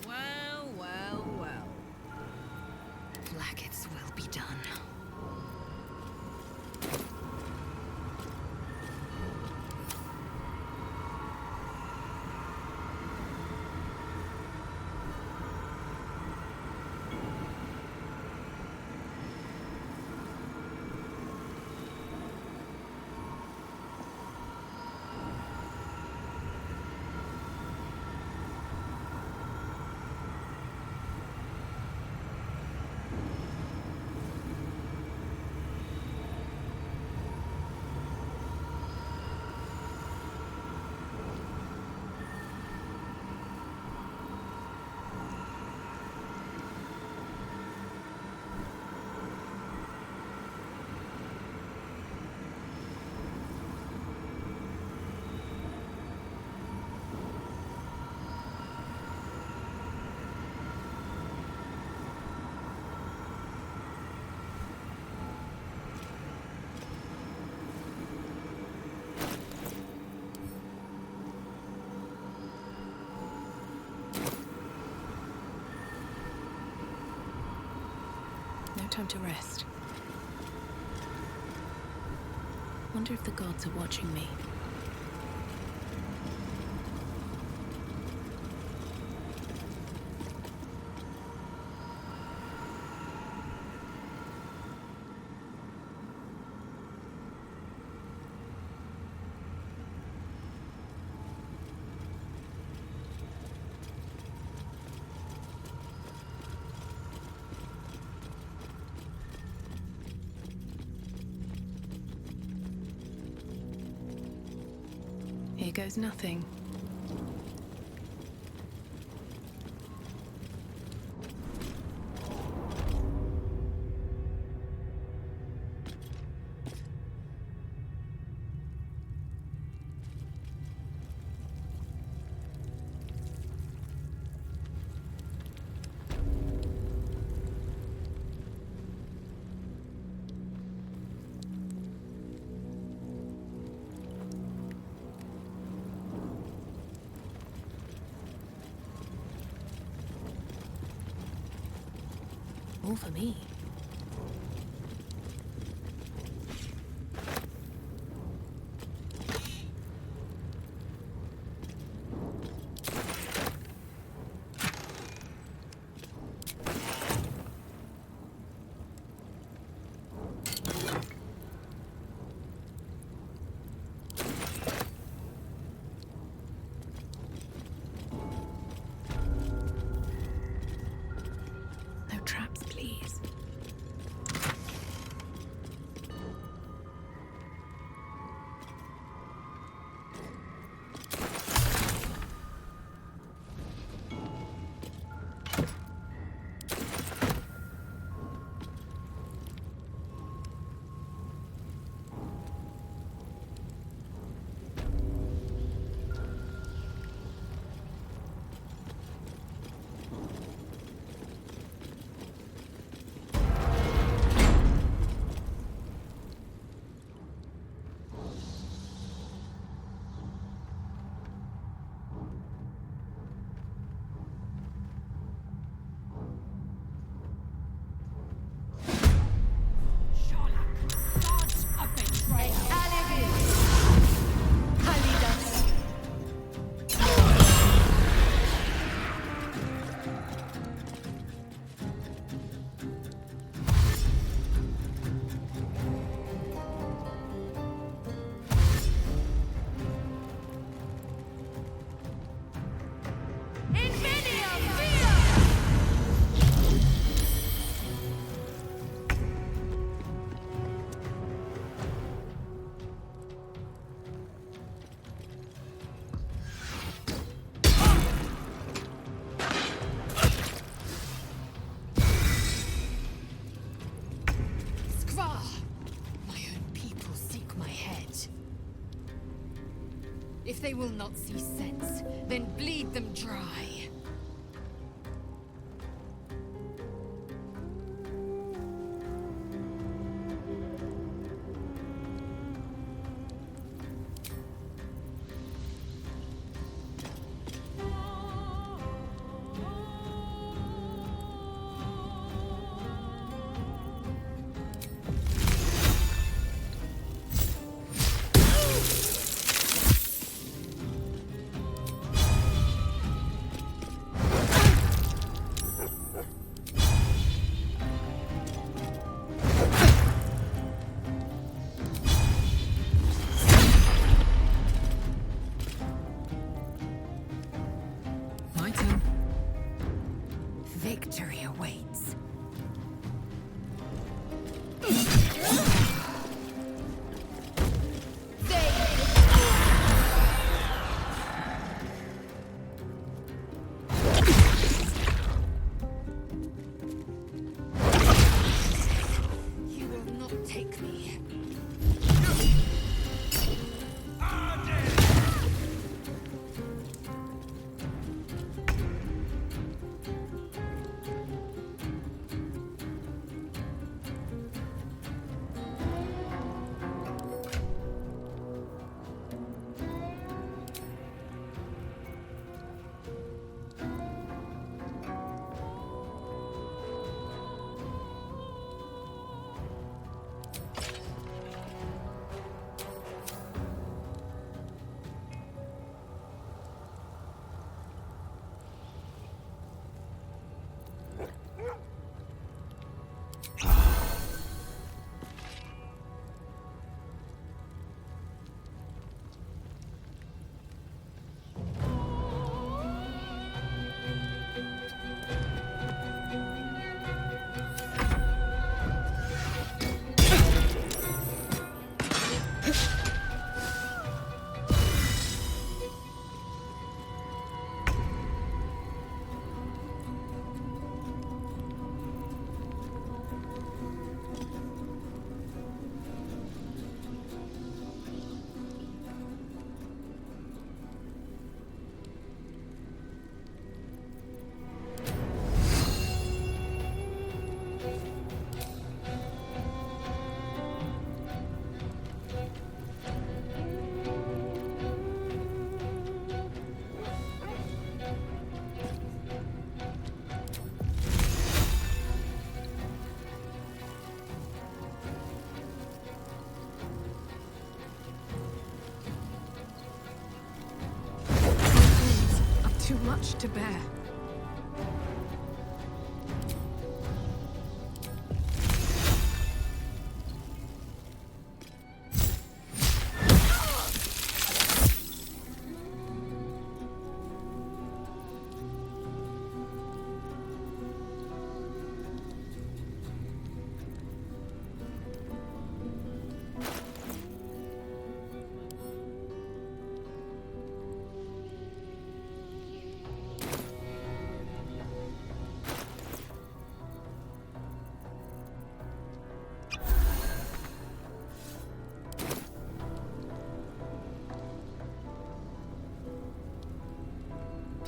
S5: Well, well, well. Blackets will be done.
S12: No time to rest. Wonder if the gods are watching me. goes nothing. All for me. No traps, please.
S2: If they will not see sense, then bleed them dry. Victory awaits. You will not take me.
S11: much to bear.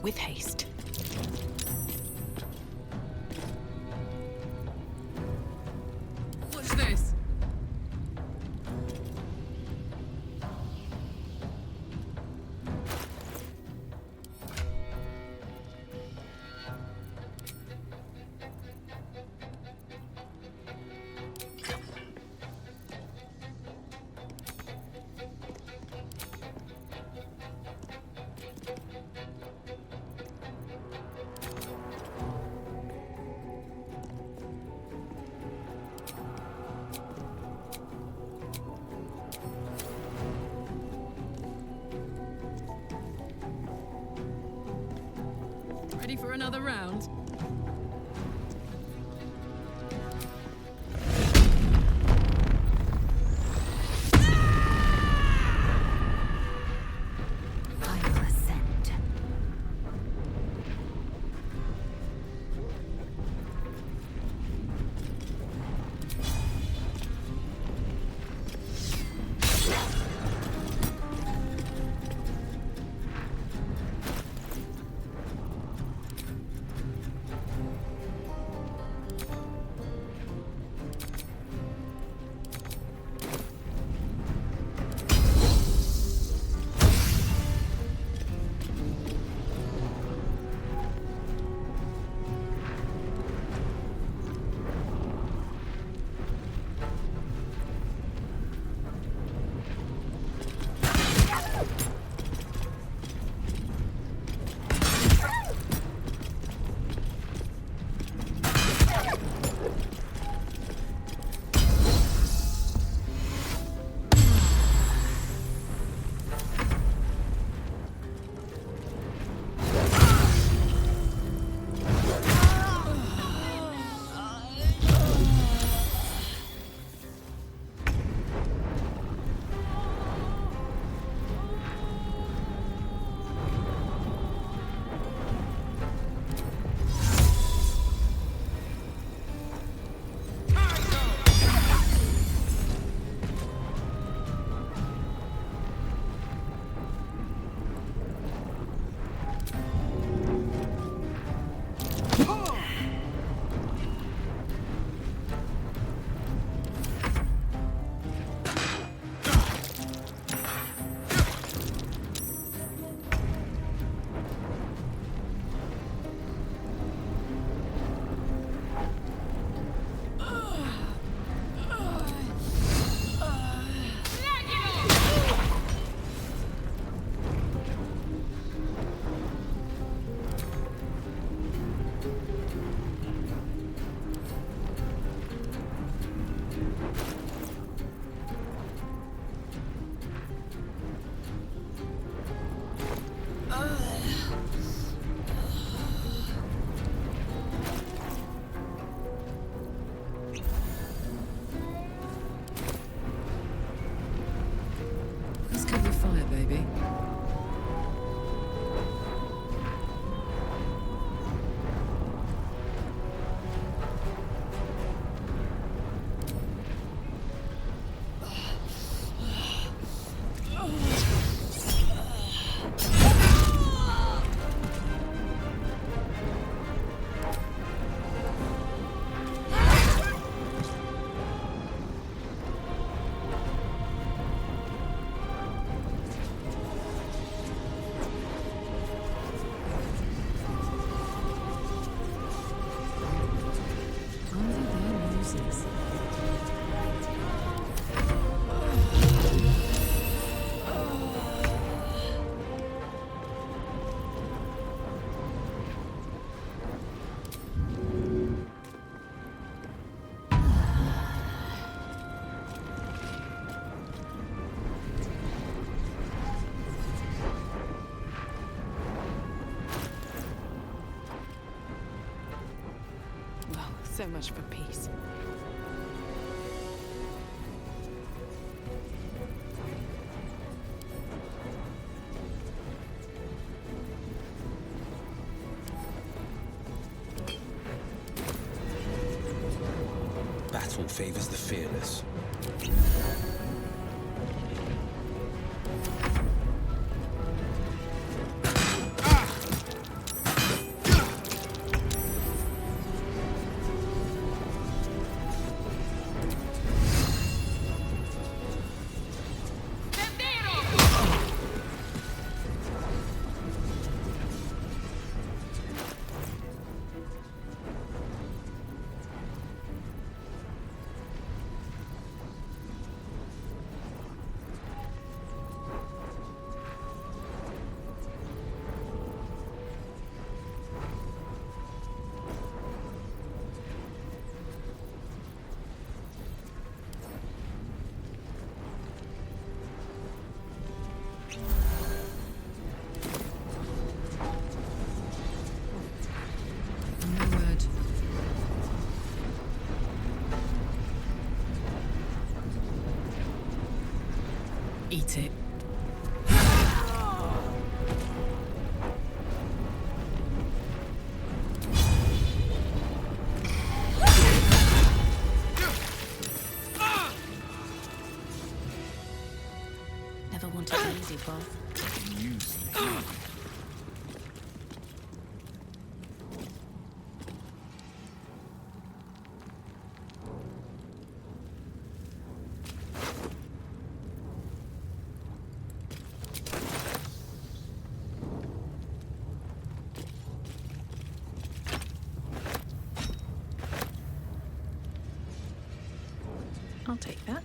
S12: With haste.
S11: What's this? Ready for another round?
S5: I will ascend.
S12: So much for peace.
S17: Battle favors the fearless.
S12: Eat it. Never wanted an easy path. I'll take that.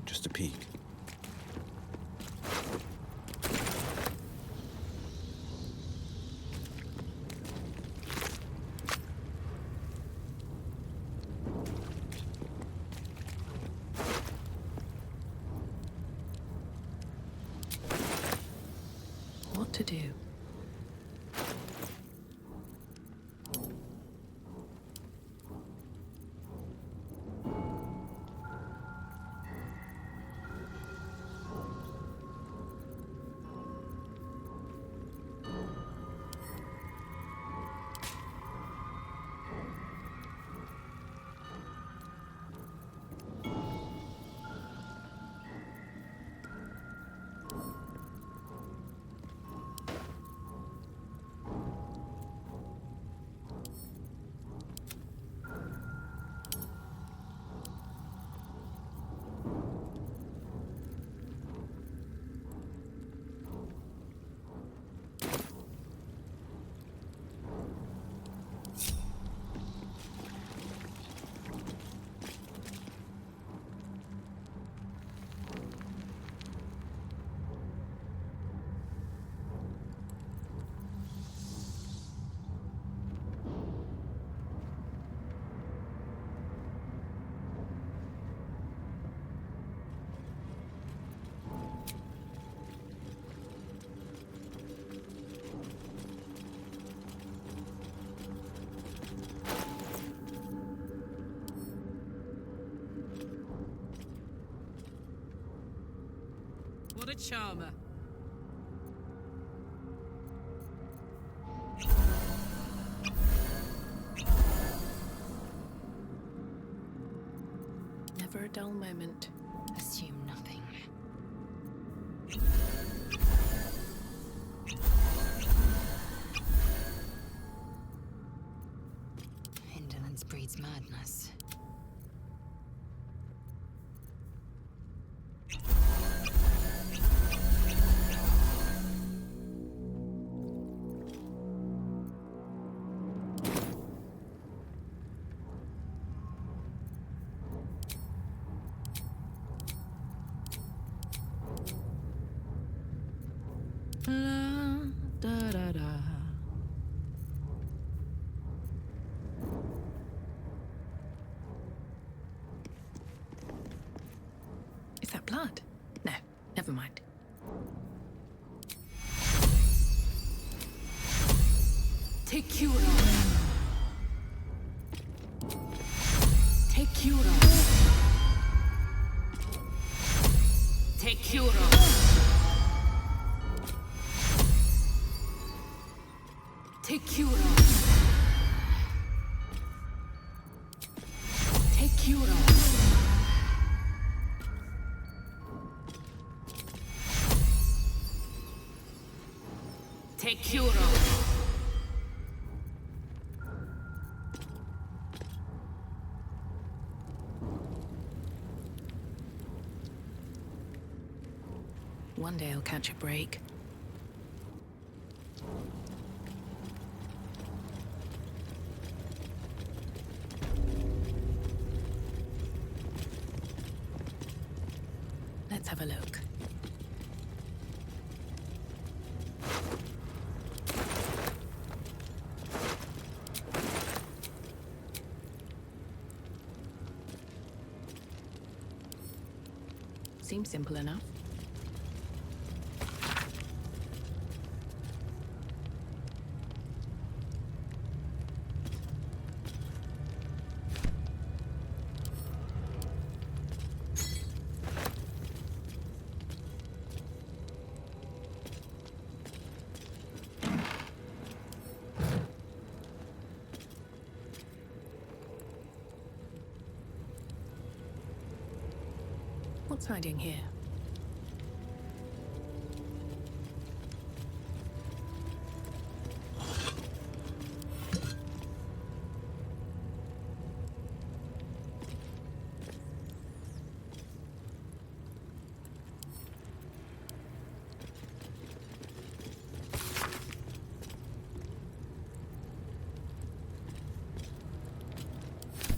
S17: Just a peek.
S12: What to do?
S11: charmer.
S12: Never a dull moment.
S5: Assume nothing. Indolence breeds madness.
S12: La, da, da, da. Is that blood? No, never mind.
S11: Take Cura. Take Cura. Take Cura. Take Cura. Take Cura. Take Cura.
S12: One day I'll catch a break. Let's have a look. Seems simple enough. What's hiding here?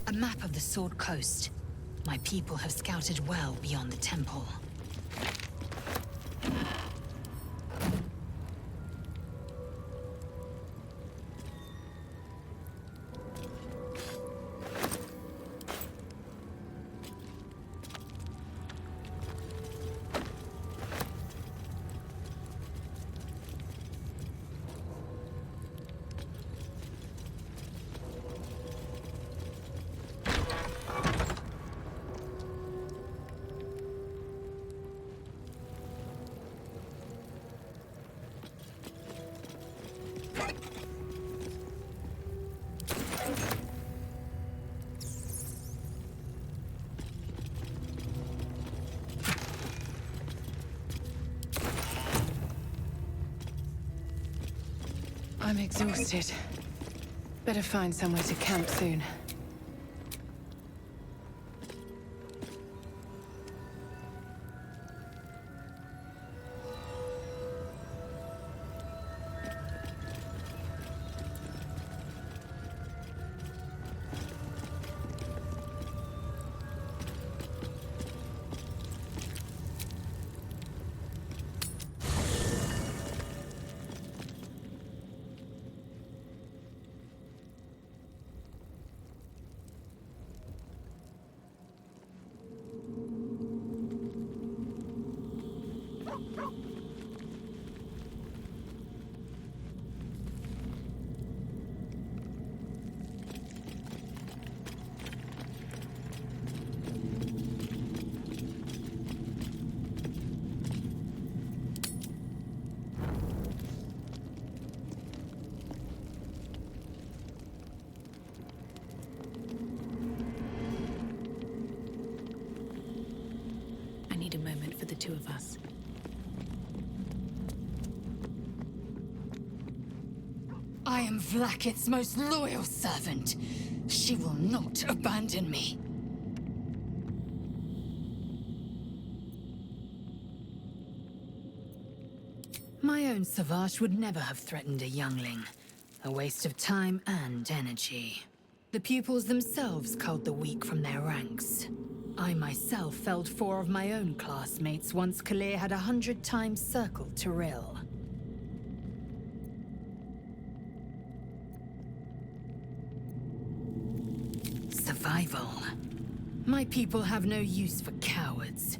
S5: A map of the Sword Coast. My people have scouted well beyond the temple.
S16: I'm exhausted. Better find somewhere to camp soon.
S11: two of us.
S2: I am Vlakith's most loyal servant. She will not abandon me. My own Savage would never have threatened a youngling. A waste of time and energy. The pupils themselves culled the weak from their ranks. I myself felled 4 of my own classmates once Kalir had 100 times circled Tyrell. Survival. My people have no use for cowards.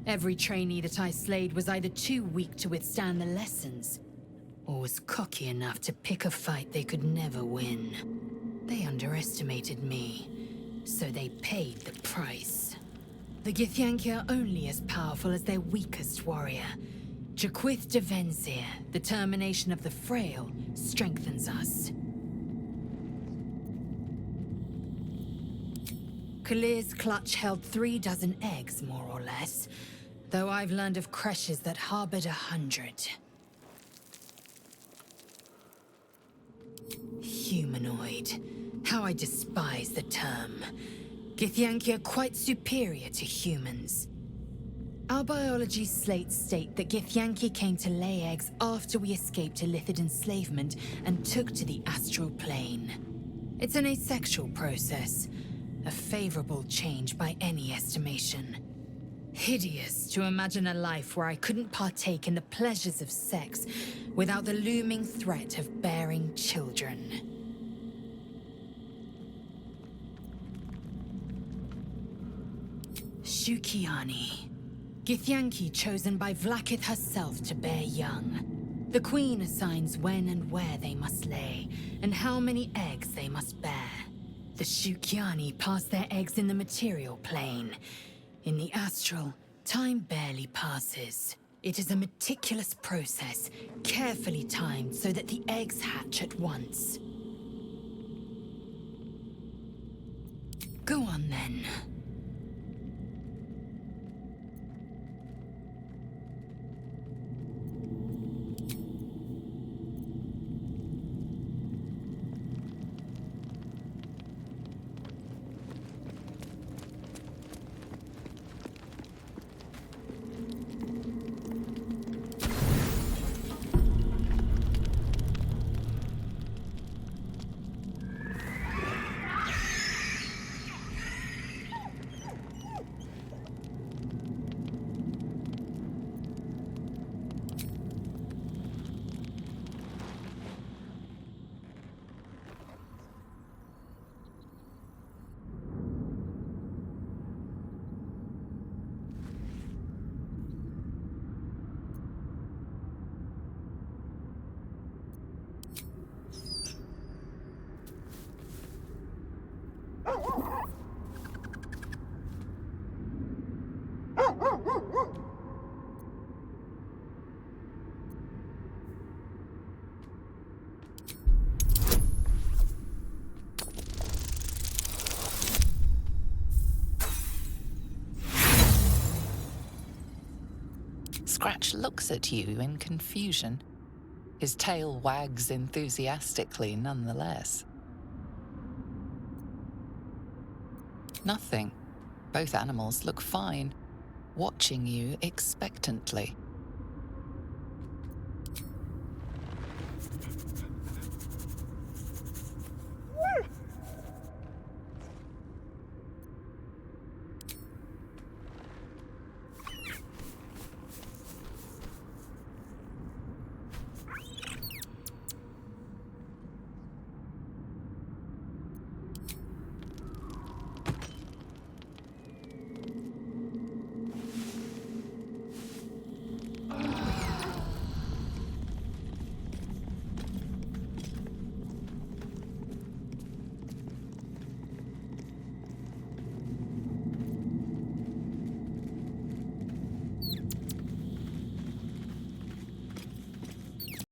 S2: Every trainee that I slayed was either too weak to withstand the lessons, or was cocky enough to pick a fight they could never win. They underestimated me, so they paid the price. The Githyanki are only as powerful as their weakest warrior. Jaquith de Venzir, the termination of the frail, strengthens us. Kalir's clutch held 3 dozen eggs, more or less, though I've learned of creches that harbored 100. Humanoid. How I despise the term. Githyanki are quite superior to humans. Our biology slates state that Githyanki came to lay eggs after we escaped illicit enslavement and took to the astral plane. It's an asexual process, a favorable change by any estimation. Hideous to imagine a life where I couldn't partake in the pleasures of sex without the looming threat of bearing children. Shukiani. Githyanki chosen by Vlakith herself to bear young. The Queen assigns when and where they must lay, and how many eggs they must bear. The Shukiani pass their eggs in the material plane. In the astral, time barely passes. It is a meticulous process, carefully timed so that the eggs hatch at once. Go on then.
S6: Scratch looks at you in confusion. His tail wags enthusiastically nonetheless. Nothing. Both animals look fine, watching you expectantly.